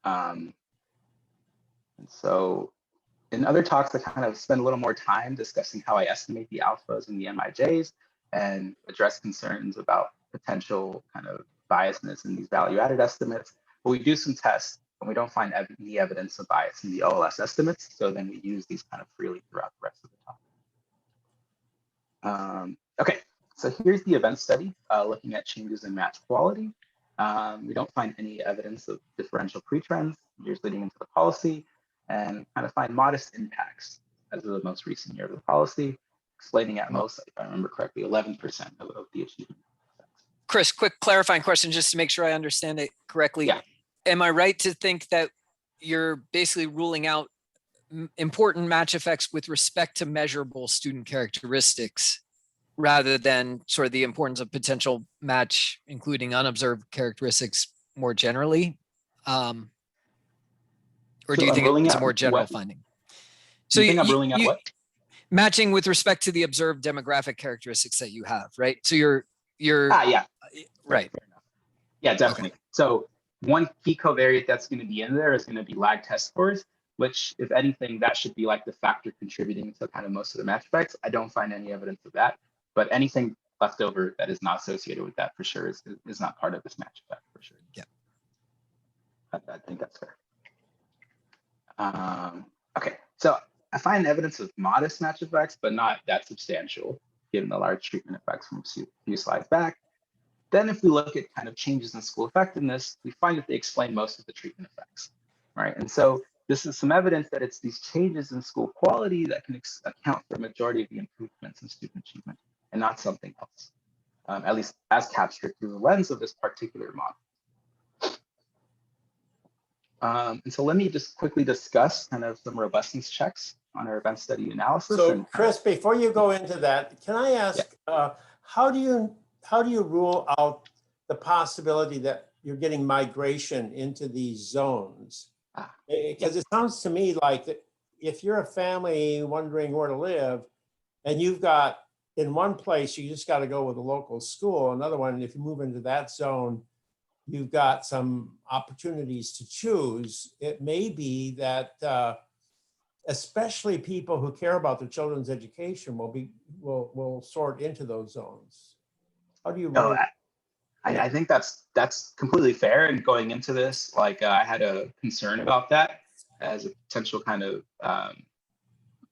And so in other talks, I kind of spend a little more time discussing how I estimate the alphas and the MIJs and address concerns about potential kind of biasness in these value-added estimates. But we do some tests and we don't find any evidence of bias in the OLS estimates. So then we use these kind of freely throughout the rest of the talk. Okay, so here's the event study looking at changes in match quality. We don't find any evidence of differential pretrends, years leading into the policy, and kind of find modest impacts as of the most recent year of the policy, explaining at most, if I remember correctly, 11% of the achievement. Chris, quick clarifying question just to make sure I understand it correctly. Yeah. Am I right to think that you're basically ruling out important match effects with respect to measurable student characteristics rather than sort of the importance of potential match, including unobserved characteristics more generally? Or do you think it's a more general finding? So you think I'm ruling out what? Matching with respect to the observed demographic characteristics that you have, right? So you're yeah. Right. Fair enough. Yeah, definitely. Okay. So one key covariate that's going to be in there is going to be lag test scores, which, if anything, that should be like the factor contributing to kind of most of the match effects. I don't find any evidence of that, but anything left over that is not associated with that for sure is not part of this match effect for sure. Yeah. I think that's fair. Okay, so I find evidence of modest match effects, but not that substantial, given the large treatment effects from a few slides back. Then if we look at kind of changes in school effectiveness, we find that they explain most of the treatment effects, right? And so this is some evidence that it's these changes in school quality that can account for a majority of the improvements in student achievement and not something else, at least as captured through the lens of this particular model. And so let me just quickly discuss kind of some robustness checks on our event study analysis. So Chris, before you go into that, can I ask, how do you rule out the possibility that you're getting migration into these zones? Because it sounds to me like that if you're a family wondering where to live and you've got in one place, you just got to go with a local school. Another one, if you move into that zone, you've got some opportunities to choose. It may be that especially people who care about their children's education will sort into those zones. How do you? No, I think that's completely fair. And going into this, like I had a concern about that as a potential kind of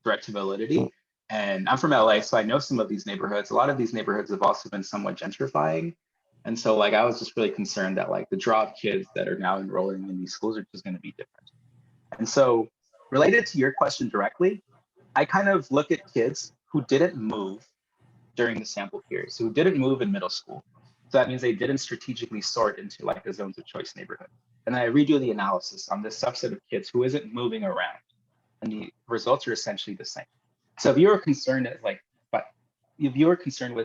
threat to validity. And I'm from LA, so I know some of these neighborhoods. A lot of these neighborhoods have also been somewhat gentrifying. And so like I was just really concerned that like the draw of kids that are now enrolling in these schools are just going to be different. And so related to your question directly, I kind of look at kids who didn't move during the sample period, so who didn't move in middle school. So that means they didn't strategically sort into like the zones of choice neighborhood. And then I redo the analysis on this subset of kids who isn't moving around, and the results are essentially the same. So if you're concerned with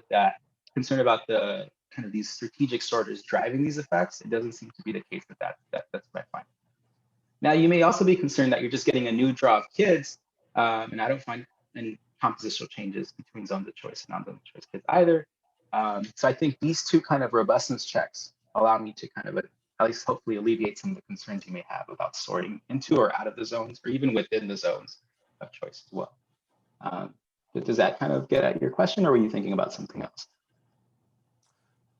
that, concerned about the kind of these strategic sorters driving these effects, it doesn't seem to be the case that's what I find. Now, you may also be concerned that you're just getting a new draw of kids, and I don't find any compositional changes between zones of choice and non-zones of choice kids either. So I think these two kind of robustness checks allow me to kind of at least hopefully alleviate some of the concerns you may have about sorting into or out of the zones, or even within the zones of choice as well. But does that kind of get at your question, or were you thinking about something else?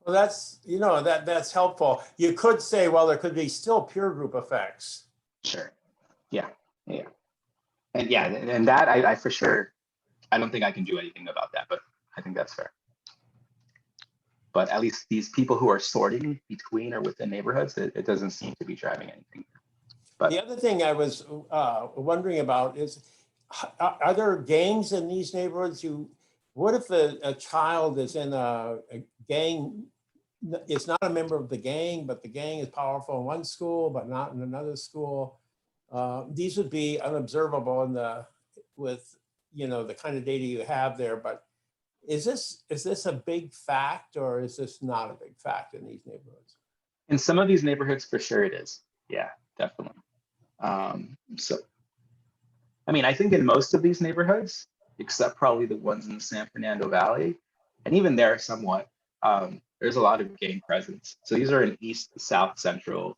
Well, that's helpful. You could say, well, there could be still peer group effects. Sure. Yeah. And yeah, and that I for sure, I don't think I can do anything about that, but I think that's fair. But at least these people who are sorting between or within neighborhoods, it doesn't seem to be driving anything. But the other thing I was wondering about is, are there gangs in these neighborhoods? What if a child is in a gang, is not a member of the gang, but the gang is powerful in one school, but not in another school? These would be unobservable with the kind of data you have there. But is this a big fact, or is this not a big fact in these neighborhoods? in some of these neighborhoods, for sure it is. Yeah, definitely. So, I mean, I think in most of these neighborhoods, except probably the ones in the San Fernando Valley, and even there somewhat, there's a lot of gang presence. So these are in east, south, central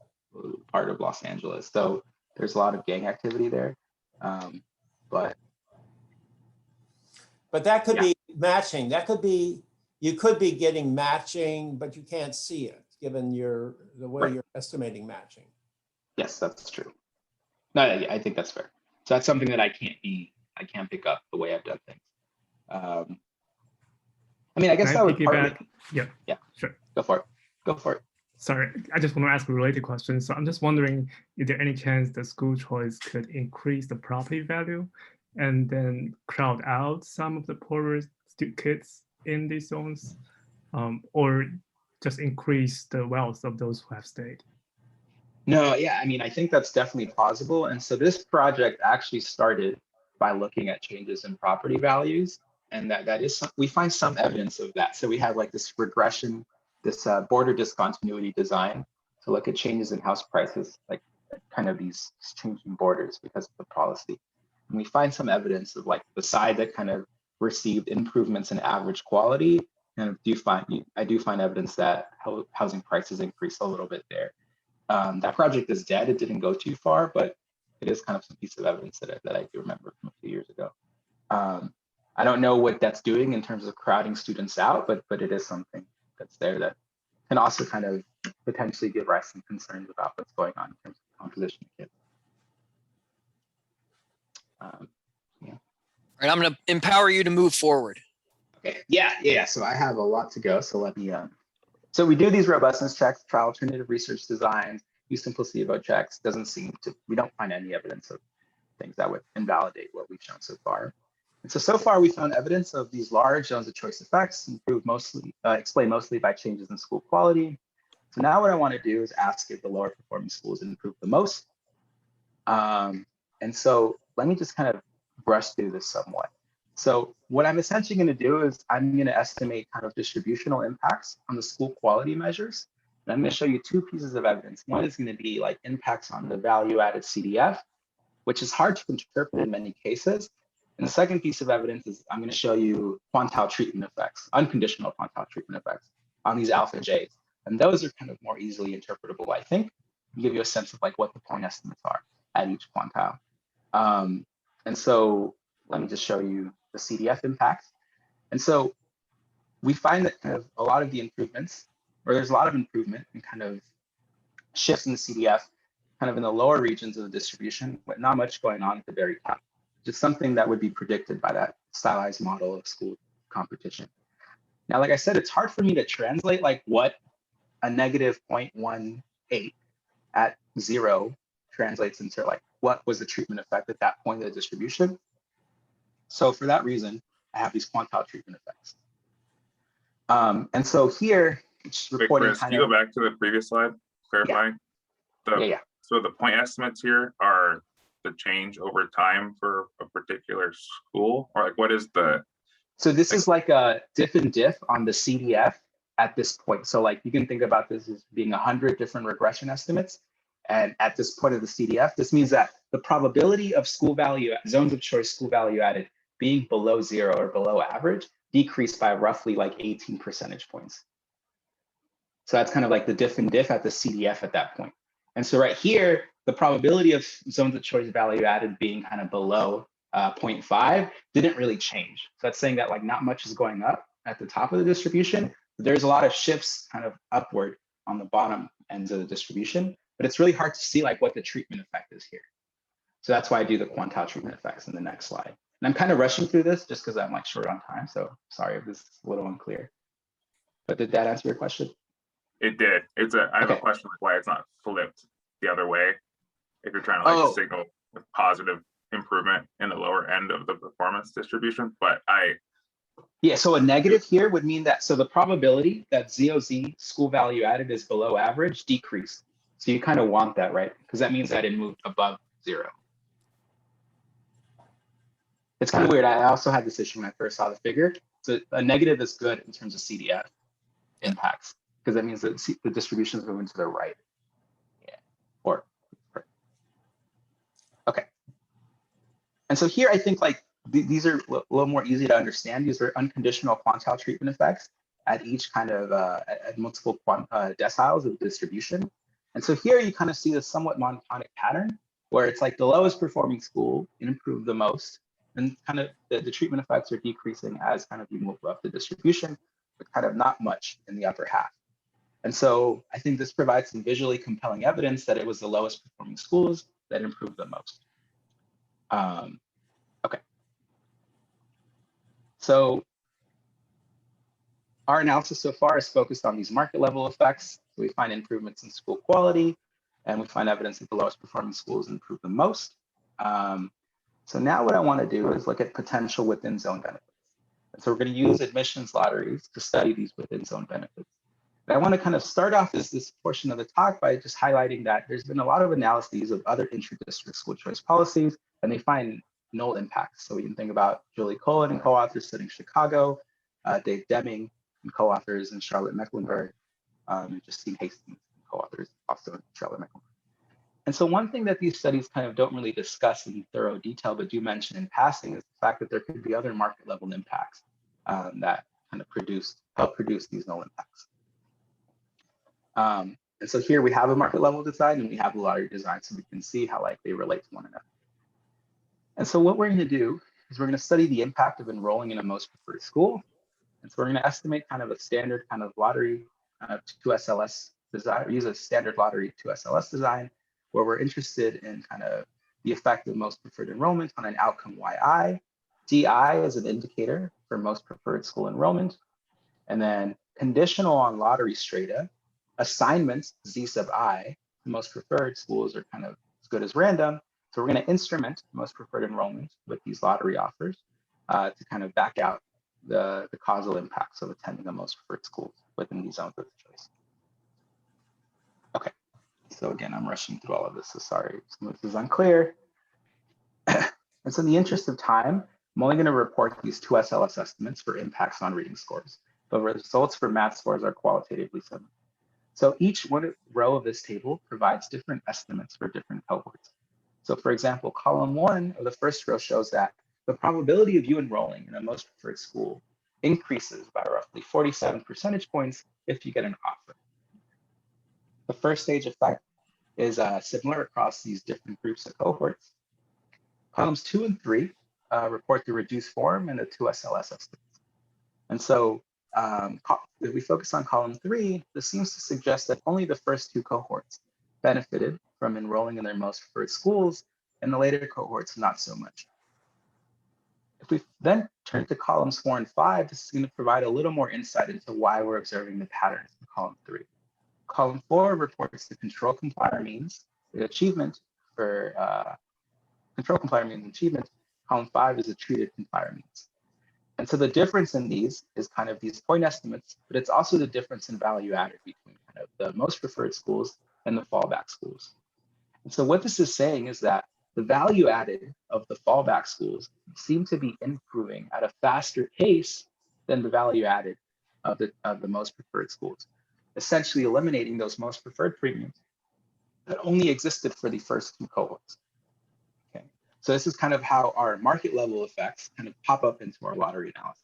part of Los Angeles. So there's a lot of gang activity there. But that could be matching. That could be, you could be getting matching, but you can't see it given the way you're estimating matching. Yes, that's true. No, I think that's fair. So that's something that I can't pick up the way I've done things. I mean, I guess that would partly, yeah, sure. Go for it. Sorry, I just want to ask a related question. So I'm just wondering, is there any chance that school choice could increase the property value and then crowd out some of the poorer kids in these zones, or just increase the wealth of those who have stayed? No, yeah, I mean, I think that's definitely plausible. And so this project actually started by looking at changes in property values, and that is, we find some evidence of that. So we have like this regression, this border discontinuity design to look at changes in house prices, like kind of these changing borders because of the policy. And we find some evidence of like the side that kind of received improvements in average quality. And I do find evidence that housing prices increased a little bit there. That project is dead. It didn't go too far, but it is kind of some piece of evidence that I do remember from a few years ago. I don't know what that's doing in terms of crowding students out, but it is something that's there that can also kind of potentially give rise to concerns about what's going on in terms of composition of kids. All right, I'm going to empower you to move forward. Okay. Yeah. So I have a lot to go. So let me. So we do these robustness checks, try alternative research designs, use some placebo checks. We don't find any evidence of things that would invalidate what we've shown so far. And so far we found evidence of these large zones of choice effects explained mostly by changes in school quality. So now what I want to do is ask if the lower performing schools improve the most. And so let me just kind of brush through this somewhat. So what I'm essentially going to do is I'm going to estimate kind of distributional impacts on the school quality measures. And I'm going to show you two pieces of evidence. One is going to be like impacts on the value added CDF, which is hard to interpret in many cases. And the second piece of evidence is I'm going to show you quantile treatment effects, unconditional quantile treatment effects on these alpha J's. And those are kind of more easily interpretable, I think, and give you a sense of like what the point estimates are at each quantile. And so let me just show you the CDF impacts. And so we find that kind of a lot of the improvements, or there's a lot of improvement in kind of shifts in the CDF, kind of in the lower regions of the distribution, but not much going on at the very top. Just something that would be predicted by that stylized model of school competition. Now, like I said, it's hard for me to translate like what a negative 0.18 at 0 translates into, like what was the treatment effect at that point of the distribution. So for that reason, I have these quantile treatment effects. And so here, it's reporting. Chris, can you go back to the previous slide, clarifying? Yeah. So the point estimates here are the change over time for a particular school, or like what is the? So this is like a diff and diff on the CDF at this point. So like you can think about this as being 100 different regression estimates. And at this point of the CDF, this means that the probability of school value, zones of choice school value added being below 0 or below average decreased by roughly like 18 percentage points. So that's kind of like the diff and diff at the CDF at that point. And so right here, the probability of zones of choice value added being kind of below 0.5 didn't really change. So that's saying that like not much is going up at the top of the distribution. there's a lot of shifts kind of upward on the bottom ends of the distribution, but it's really hard to see like what the treatment effect is here. So that's why I do the quantile treatment effects in the next slide. And I'm kind of rushing through this just because I'm like short on time. So sorry if this is a little unclear. But did that answer your question? It did. I have a question like why it's not flipped the other way if you're trying to like signal with positive improvement in the lower end of the performance distribution. But yeah, so a negative here would mean that, so the probability that ZOZ school value added is below average decreased. So you kind of want that, right? Because that means that it moved above 0. It's kind of weird. I also had this issue when I first saw the figure. So a negative is good in terms of CDF impacts, because that means that the distribution is moving to the right. Yeah. Okay. And so here I think like these are a little more easy to understand. These are unconditional quantile treatment effects at each kind of at multiple deciles of distribution. And so here you kind of see this somewhat monotonic pattern where it's like the lowest performing school improved the most, and kind of the treatment effects are decreasing as kind of you move up the distribution, but kind of not much in the upper half. And so I think this provides some visually compelling evidence that it was the lowest performing schools that improved the most. Okay. So our analysis so far is focused on these market level effects. So we find improvements in school quality, and we find evidence that the lowest performing schools improve the most. So now what I want to do is look at potential within zone benefits. And so we're going to use admissions lotteries to study these within zone benefits. And I want to kind of start off this portion of the talk by just highlighting that there's been a lot of analyses of other intra-district school choice policies, and they find null impacts. So we can think about Julie Cullen and co-authors studying Chicago, Dave Deming and co-authors in Charlotte Mecklenburg, and Justine Hastings and co-authors also in Charlotte Mecklenburg. And so one thing that these studies kind of don't really discuss in thorough detail, but do mention in passing, is the fact that there could be other market level impacts that kind of help produce these null impacts. And so here we have a market level design and we have a lottery design, so we can see how like they relate to one another. And so what we're going to do is we're going to study the impact of enrolling in a most preferred school. And so we're going to estimate kind of a standard kind of lottery 2SLS design, use a standard lottery 2SLS design, where we're interested in kind of the effect of most preferred enrollment on an outcome YI. DI is an indicator for most preferred school enrollment. And then conditional on lottery strata, assignments Z sub I, most preferred schools are kind of as good as random. So we're going to instrument most preferred enrollment with these lottery offers to kind of back out the causal impacts of attending the most preferred schools within these zones of choice. Okay, so again, I'm rushing through all of this, so sorry if this is unclear. And so in the interest of time, I'm only going to report these 2 SLS estimates for impacts on reading scores, but results for math scores are qualitatively similar. So each one row of this table provides different estimates for different cohorts. So for example, column 1 of the first row shows that the probability of you enrolling in a most preferred school increases by roughly 47 percentage points if you get an offer. The first stage effect is similar across these different groups of cohorts. Columns 2 and 3 report the reduced form and the 2 SLS estimates. And so if we focus on column 3, this seems to suggest that only the first 2 cohorts benefited from enrolling in their most preferred schools, and the later cohorts not so much. If we then turn to columns 4 and 5, this is going to provide a little more insight into why we're observing the patterns in column 3. Column 4 reports the control complier means, the achievement for control complier means achievement. Column 5 is the treated complier means. And so the difference in these is kind of these point estimates, but it's also the difference in value added between kind of the most preferred schools and the fallback schools. And so what this is saying is that the value added of the fallback schools seem to be improving at a faster pace than the value added of the most preferred schools, essentially eliminating those most preferred premiums that only existed for the first 2 cohorts. Okay, so this is kind of how our market level effects kind of pop up into our lottery analysis.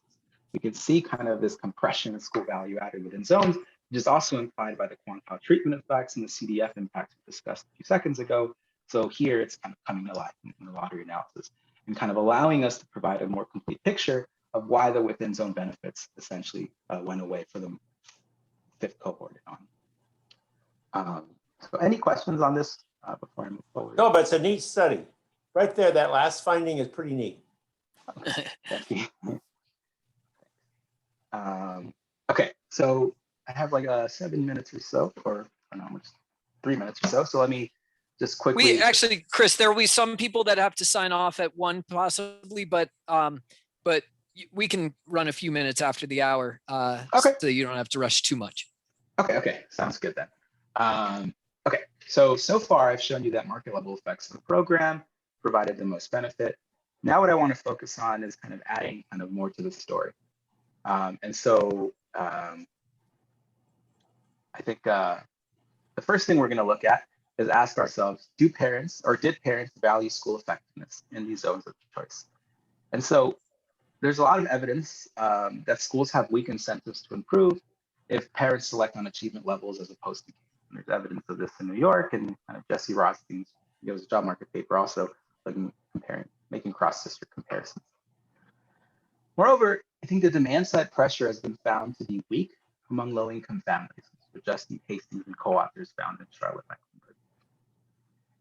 We can see kind of this compression of school value added within zones, which is also implied by the quantile treatment effects and the CDF impacts we discussed a few seconds ago. So here it's kind of coming to life in the lottery analysis and kind of allowing us to provide a more complete picture of why the within zone benefits essentially went away for fifth cohort and on. So any questions on this before I move forward? No, but it's a neat study. Right there, that last finding is pretty neat. Thank you. Okay, so I have like 7 minutes or so, or I don't know, almost 3 minutes or so. So let me just quickly. We actually, Chris, there will be some people that have to sign off at 1 possibly, but we can run a few minutes after the hour, Okay. so you don't have to rush too much. Okay, sounds good then. Okay, so far I've shown you that market level effects of the program provided the most benefit. Now what I want to focus on is kind of adding kind of more to the story. I think the first thing we're going to look at is ask ourselves, did parents value school effectiveness in these zones of choice? And so there's a lot of evidence that schools have weak incentives to improve if parents select on achievement levels as opposed to. And there's evidence of this in New York, and kind of Jesse Rothstein's job market paper also making cross-district comparisons. Moreover, I think the demand side pressure has been found to be weak among low-income families, which Justin Hastings and co-authors found in Charlotte-Mecklenburg.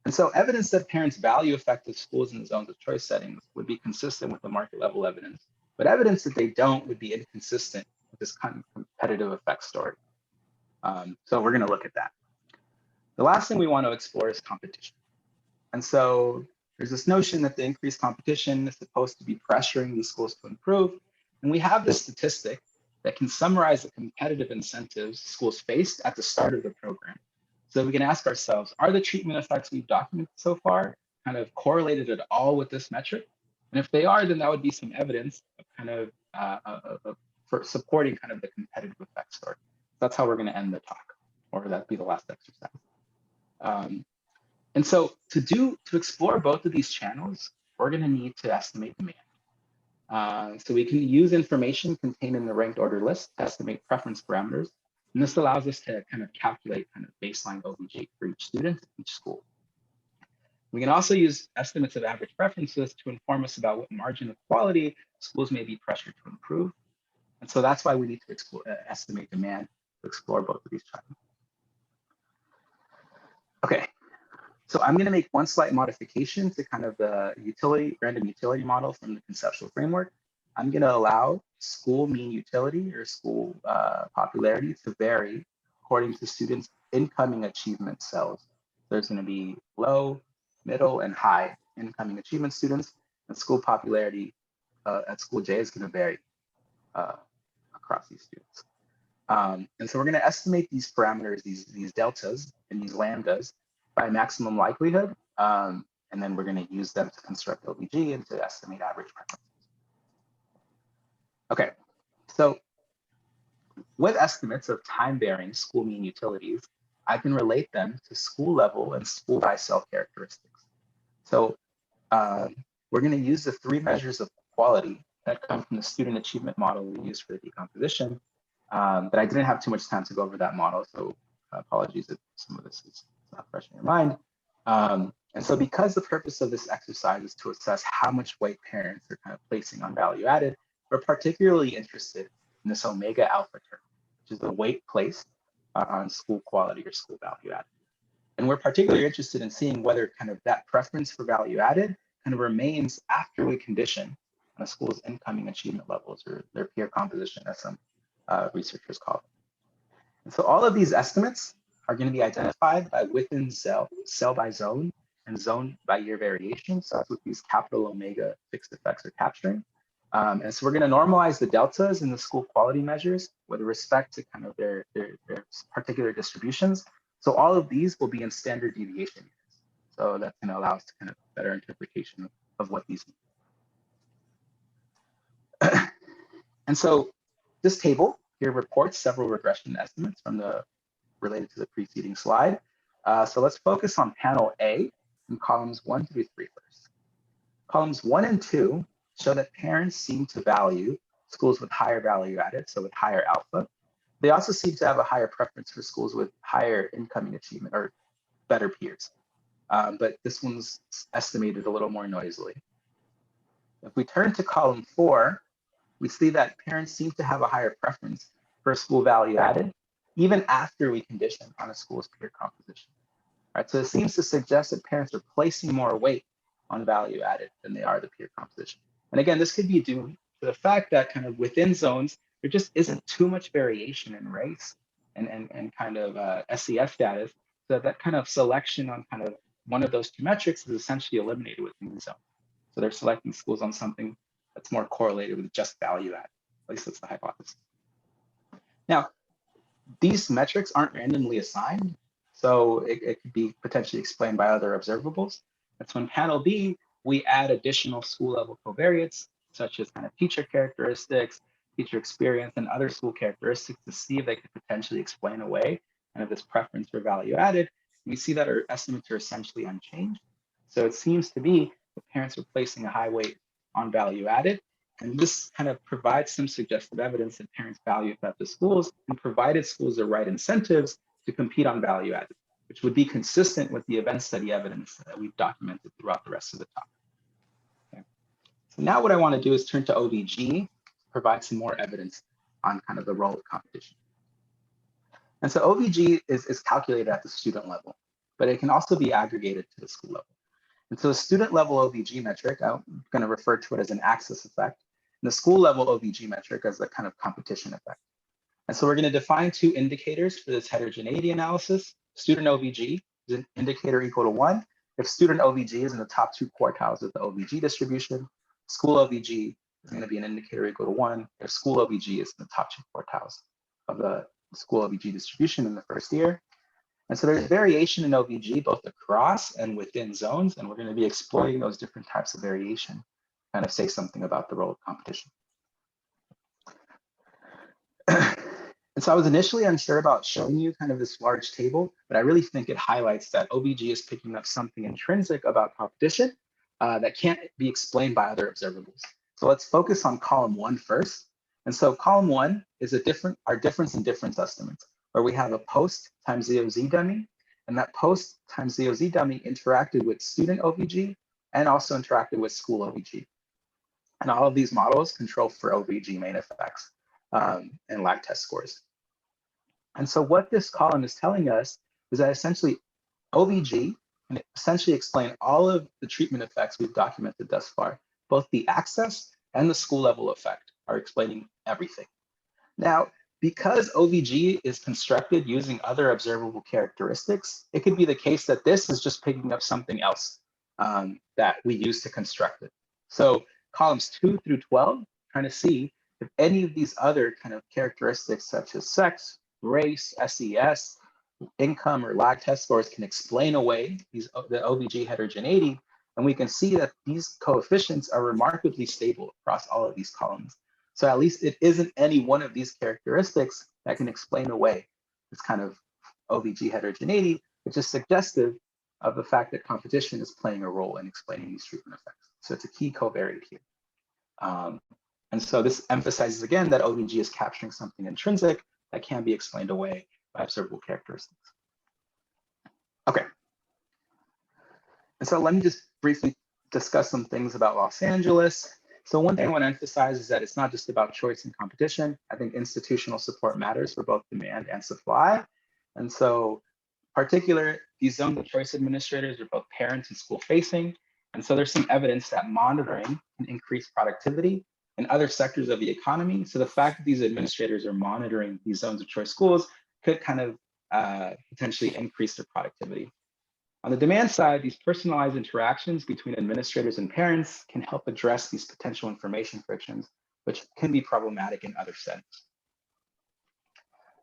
And so evidence that parents value effective schools in the zones of choice settings would be consistent with the market level evidence, but evidence that they don't would be inconsistent with this kind of competitive effect story. So we're going to look at that. The last thing we want to explore is competition. And so there's this notion that the increased competition is supposed to be pressuring these schools to improve. And we have this statistic that can summarize the competitive incentives schools faced at the start of the program. So we can ask ourselves, are the treatment effects we've documented so far kind of correlated at all with this metric? And if they are, then that would be some evidence of kind of for supporting kind of the competitive effect story. That's how we're going to end the talk, or that'd be the last exercise. And so to explore both of these channels, we're going to need to estimate demand. So we can use information contained in the ranked order list to estimate preference parameters. And this allows us to kind of calculate kind of baseline OBG for each student, each school. We can also use estimates of average preferences to inform us about what margin of quality schools may be pressured to improve. And so that's why we need to estimate demand to explore both of these channels. Okay, so I'm going to make one slight modification to kind of the random utility model from the conceptual framework. I'm going to allow school mean utility or school popularity to vary according to students' incoming achievement cells. There's going to be low, middle, and high incoming achievement students, and school popularity at school J is going to vary across these students. And so we're going to estimate these parameters, these deltas and these lambdas by maximum likelihood, and then we're going to use them to construct OBG and to estimate average preferences. Okay, so with estimates of time-varying school mean utilities, I can relate them to school level and school by cell characteristics. So we're going to use the 3 measures of quality that come from the student achievement model we use for the decomposition. But I didn't have too much time to go over that model, so apologies if some of this is not fresh in your mind. And so because the purpose of this exercise is to assess how much weight parents are kind of placing on value added, we're particularly interested in this omega alpha term, which is the weight placed on school quality or school value added. And we're particularly interested in seeing whether kind of that preference for value added kind of remains after we condition on a school's incoming achievement levels or their peer composition, as some researchers call it. And so all of these estimates are going to be identified by within cell by zone, and zone by year variation. So that's what these capital omega fixed effects are capturing. And so we're going to normalize the deltas in the school quality measures with respect to kind of their particular distributions. So all of these will be in standard deviation units. So that's going to allow us to kind of better interpretation of what these mean. And so this table here reports several regression estimates related to the preceding slide. So let's focus on panel A in columns 1 through 3 first. Columns 1 and 2 show that parents seem to value schools with higher value added, so with higher alpha. They also seem to have a higher preference for schools with higher incoming achievement or better peers. But this one's estimated a little more noisily. If we turn to column 4, we see that parents seem to have a higher preference for school value added, even after we condition on a school's peer composition. Right? So it seems to suggest that parents are placing more weight on value added than they are the peer composition. And again, this could be due to the fact that kind of within zones, there just isn't too much variation in race and kind of SES status. So that kind of selection on kind of one of those two metrics is essentially eliminated within the zone. So they're selecting schools on something that's more correlated with just value add. At least that's the hypothesis. Now, these metrics aren't randomly assigned, so it could be potentially explained by other observables. And so in panel B, we add additional school level covariates, such as kind of teacher characteristics, teacher experience, and other school characteristics to see if they could potentially explain away kind of this preference for value added. We see that our estimates are essentially unchanged. So it seems to be the parents are placing a high weight on value added. And this kind of provides some suggestive evidence that parents value effective schools and provided schools the right incentives to compete on value added, which would be consistent with the event study evidence that we've documented throughout the rest of the talk. Okay. So now what I want to do is turn to OVG, provide some more evidence on kind of the role of competition. And so OVG is calculated at the student level, but it can also be aggregated to the school level. And so the student level OVG metric, I'm going to refer to it as an axis effect, and the school level OVG metric as the kind of competition effect. And so we're going to define two indicators for this heterogeneity analysis. Student OVG is an indicator equal to 1 if student OVG is in the top 2 quartiles of the OVG distribution. School OVG is going to be an indicator equal to 1 if school OVG is in the top 2 quartiles of the school OVG distribution in the first year. And so there's variation in OVG both across and within zones, and we're going to be exploring those different types of variation, kind of say something about the role of competition. And so I was initially unsure about showing you kind of this large table, but I really think it highlights that OVG is picking up something intrinsic about competition that can't be explained by other observables. So let's focus on column 1 first. And so column 1 is our difference in difference estimates, where we have a post times ZOZ dummy, and that post times ZOZ dummy interacted with student OVG and also interacted with school OVG. And all of these models control for OVG main effects and lag test scores. And so what this column is telling us is that essentially OVG can essentially explain all of the treatment effects we've documented thus far. Both the access and the school level effect are explaining everything. Now, because OVG is constructed using other observable characteristics, it could be the case that this is just picking up something else that we use to construct it. So columns 2 through 12, trying to see if any of these other kind of characteristics such as sex, race, SES, income, or lag test scores can explain away the OVG heterogeneity. And we can see that these coefficients are remarkably stable across all of these columns. So at least it isn't any one of these characteristics that can explain away this kind of OVG heterogeneity, which is suggestive of the fact that competition is playing a role in explaining these treatment effects. So it's a key covariate here. And so this emphasizes again that OVG is capturing something intrinsic that can be explained away by observable characteristics. Okay. And so let me just briefly discuss some things about Los Angeles. So one thing I want to emphasize is that it's not just about choice and competition. I think institutional support matters for both demand and supply. And so particular, these zones of choice administrators are both parents and school facing. And so there's some evidence that monitoring can increase productivity in other sectors of the economy. So the fact that these administrators are monitoring these zones of choice schools could kind of potentially increase their productivity. On the demand side, these personalized interactions between administrators and parents can help address these potential information frictions, which can be problematic in other settings.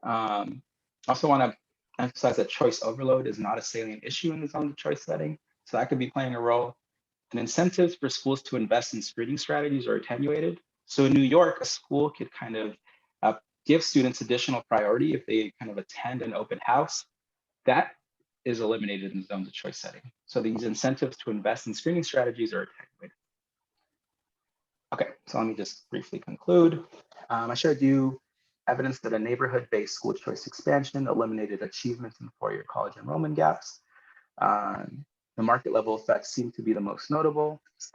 Also want to emphasize that choice overload is not a salient issue in the zone of choice setting, so that could be playing a role. And incentives for schools to invest in screening strategies are attenuated. So in New York, a school could kind of give students additional priority if they kind of attend an open house. That is eliminated in the zones of choice setting. So these incentives to invest in screening strategies are attenuated. Okay, so let me just briefly conclude. I showed you evidence that a neighborhood-based school choice expansion eliminated achievements in four-year college enrollment gaps. The market level effects seem to be the most notable. This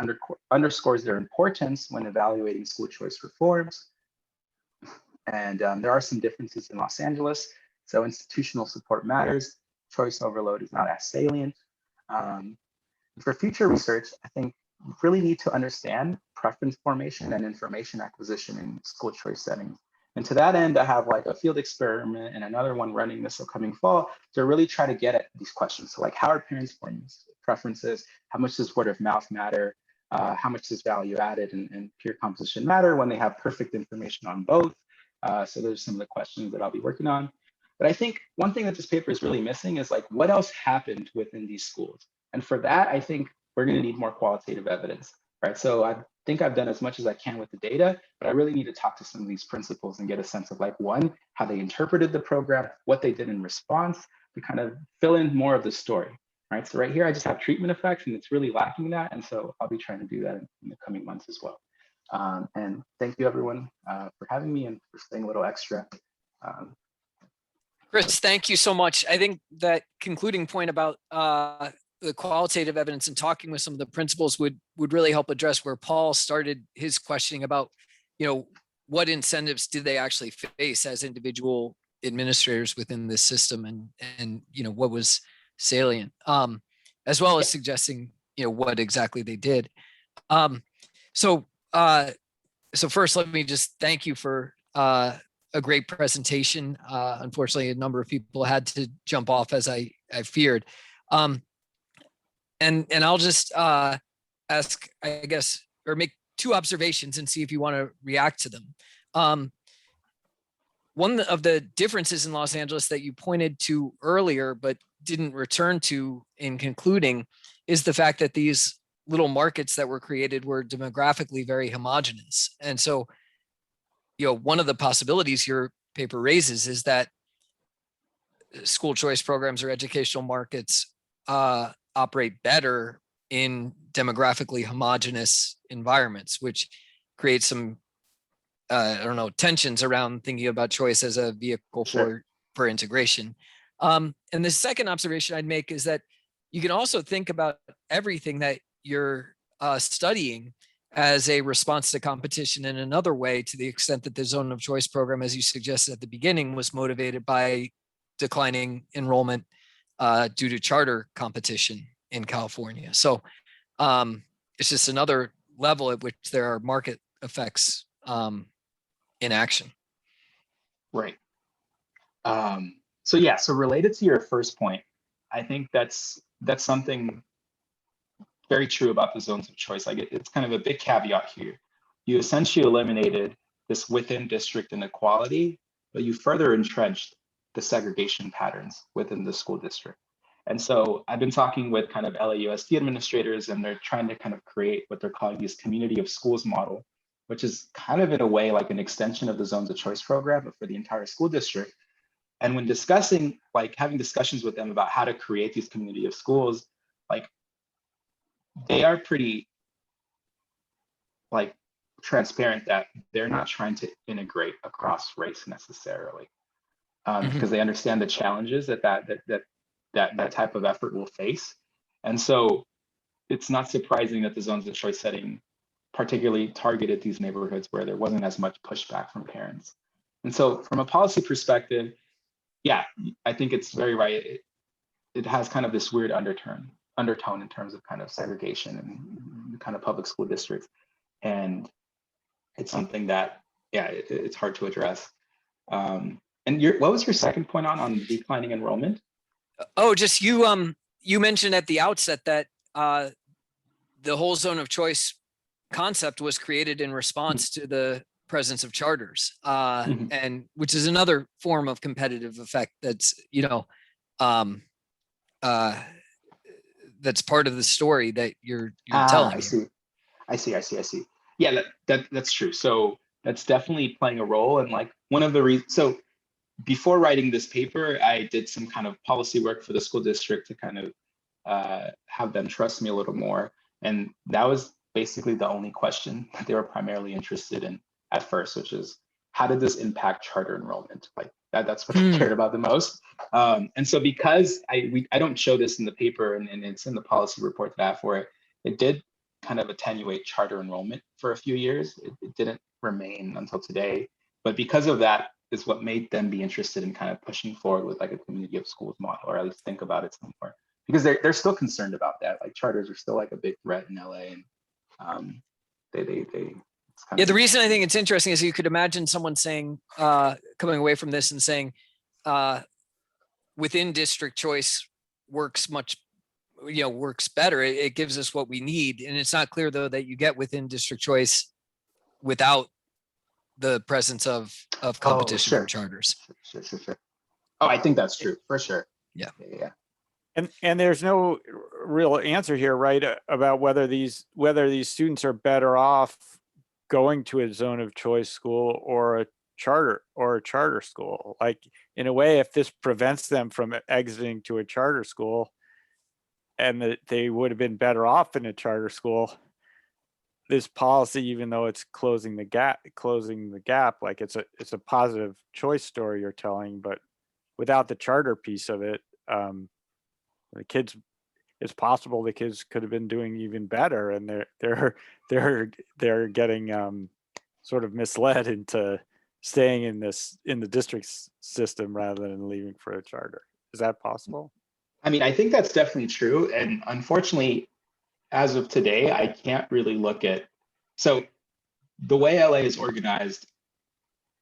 underscores their importance when evaluating school choice reforms. And there are some differences in Los Angeles. So institutional support matters. Choice overload is not as salient. For future research, I think you really need to understand preference formation and information acquisition in school choice settings. And to that end, I have like a field experiment and another one running this upcoming fall to really try to get at these questions. So like, how are parents forming preferences? How much does word of mouth matter? How much does value added and peer composition matter when they have perfect information on both? So those are some of the questions that I'll be working on. But I think one thing that this paper is really missing is like, what else happened within these schools? And for that, I think we're going to need more qualitative evidence, right? So I think I've done as much as I can with the data, but I really need to talk to some of these principals and get a sense of like, one, how they interpreted the program, what they did in response, to kind of fill in more of the story, right? So right here, I just have treatment effects and it's really lacking that. And so I'll be trying to do that in the coming months as well. And thank you everyone for having me and for staying a little extra. Chris, thank you so much. I think that concluding point about the qualitative evidence and talking with some of the principals would really help address where Paul started his questioning about, what incentives did they actually face as individual administrators within this system, and what was salient, as well as suggesting what exactly they did. So first, let me just thank you for a great presentation. Unfortunately, a number of people had to jump off, as I feared. And I'll just ask, I guess, or make two observations and see if you want to react to them. One of the differences in Los Angeles that you pointed to earlier, but didn't return to in concluding, is the fact that these little markets that were created were demographically very homogenous. And so, one of the possibilities your paper raises is that school choice programs or educational markets operate better in demographically homogenous environments, which creates some, tensions around thinking about choice as a vehicle for integration. And the second observation I'd make is that you can also think about everything that you're studying as a response to competition in another way, to the extent that the zone of choice program, as you suggested at the beginning, was motivated by declining enrollment due to charter competition in California. So it's just another level at which there are market effects in action. Right. So related to your first point, I think that's something very true about the zones of choice. Like it's kind of a big caveat here. You essentially eliminated this within district inequality, but you further entrenched the segregation patterns within the school district. And so I've been talking with kind of LAUSD administrators, and they're trying to kind of create what they're calling this community of schools model, which is kind of in a way like an extension of the zones of choice program, but for the entire school district. And when discussing, like having discussions with them about how to create these community of schools, like they are pretty like transparent that they're not trying to integrate across race necessarily, because they understand the challenges that type of effort will face. And so it's not surprising that the zones of choice setting particularly targeted these neighborhoods where there wasn't as much pushback from parents. And so from a policy perspective, yeah, I think it's very right. It has kind of this weird undertone in terms of kind of segregation and kind of public school districts. And it's something that, yeah, it's hard to address. And what was your second point on declining enrollment? Oh, just you mentioned at the outset that the whole zone of choice concept was created in response to the presence of charters, and which is another form of competitive effect that's, that's part of the story that you're telling. I see. Yeah, that's true. So that's definitely playing a role. And like one of the reasons, so before writing this paper, I did some kind of policy work for the school district to kind of have them trust me a little more. And that was basically the only question that they were primarily interested in at first, which is how did this impact charter enrollment? Like that's what they cared about the most. And so because I don't show this in the paper and it's in the policy report that I have for it, it did kind of attenuate charter enrollment for a few years. It didn't remain until today. But because of that, is what made them be interested in kind of pushing forward with like a community of schools model, or at least think about it some more, because they're still concerned about that. Like charters are still like a big threat in LA, and they it's kind Yeah, of the reason I think it's interesting is you could imagine someone saying, coming away from this and saying, within district choice works works better. It gives us what we need. And it's not clear though that you get within district choice without the presence of competition from charters. Sure. Oh, I think that's true for sure. Yeah. And there's no real answer here, right, about whether these students are better off going to a zone of choice school or a charter school. Like, in a way, if this prevents them from exiting to a charter school, and that they would have been better off in a charter school, this policy, even though it's closing the gap, like it's a positive choice story you're telling, but without the charter piece of it, it's possible the kids could have been doing even better, and they're getting sort of misled into staying in the district system rather than leaving for a charter. Is that possible? I mean, I think that's definitely true. And unfortunately, as of today, I can't really look at, so the way LA is organized,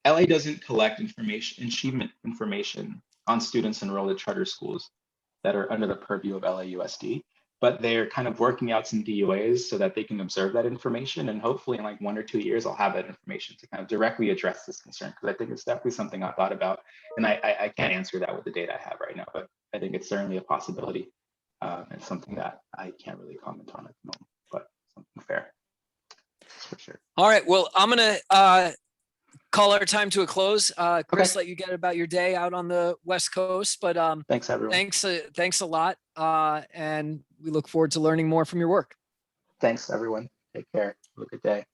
LA doesn't collect achievement information on students enrolled at charter schools that are under the purview of LAUSD, but they're kind of working out some DUAs so that they can observe that information. And hopefully in like 1 or 2 years, I'll have that information to kind of directly address this concern, because I think it's definitely something I thought about. And I can't answer that with the data I have right now, but I think it's certainly a possibility, and something that I can't really comment on at the moment, but something fair. That's for sure. All right. Well, I'm going to call our time to a close. Chris, let you get about your day out on the West Coast, but Thanks, everyone. thanks a lot. And we look forward to learning more from your work. Thanks, everyone. Take care. Have a good day.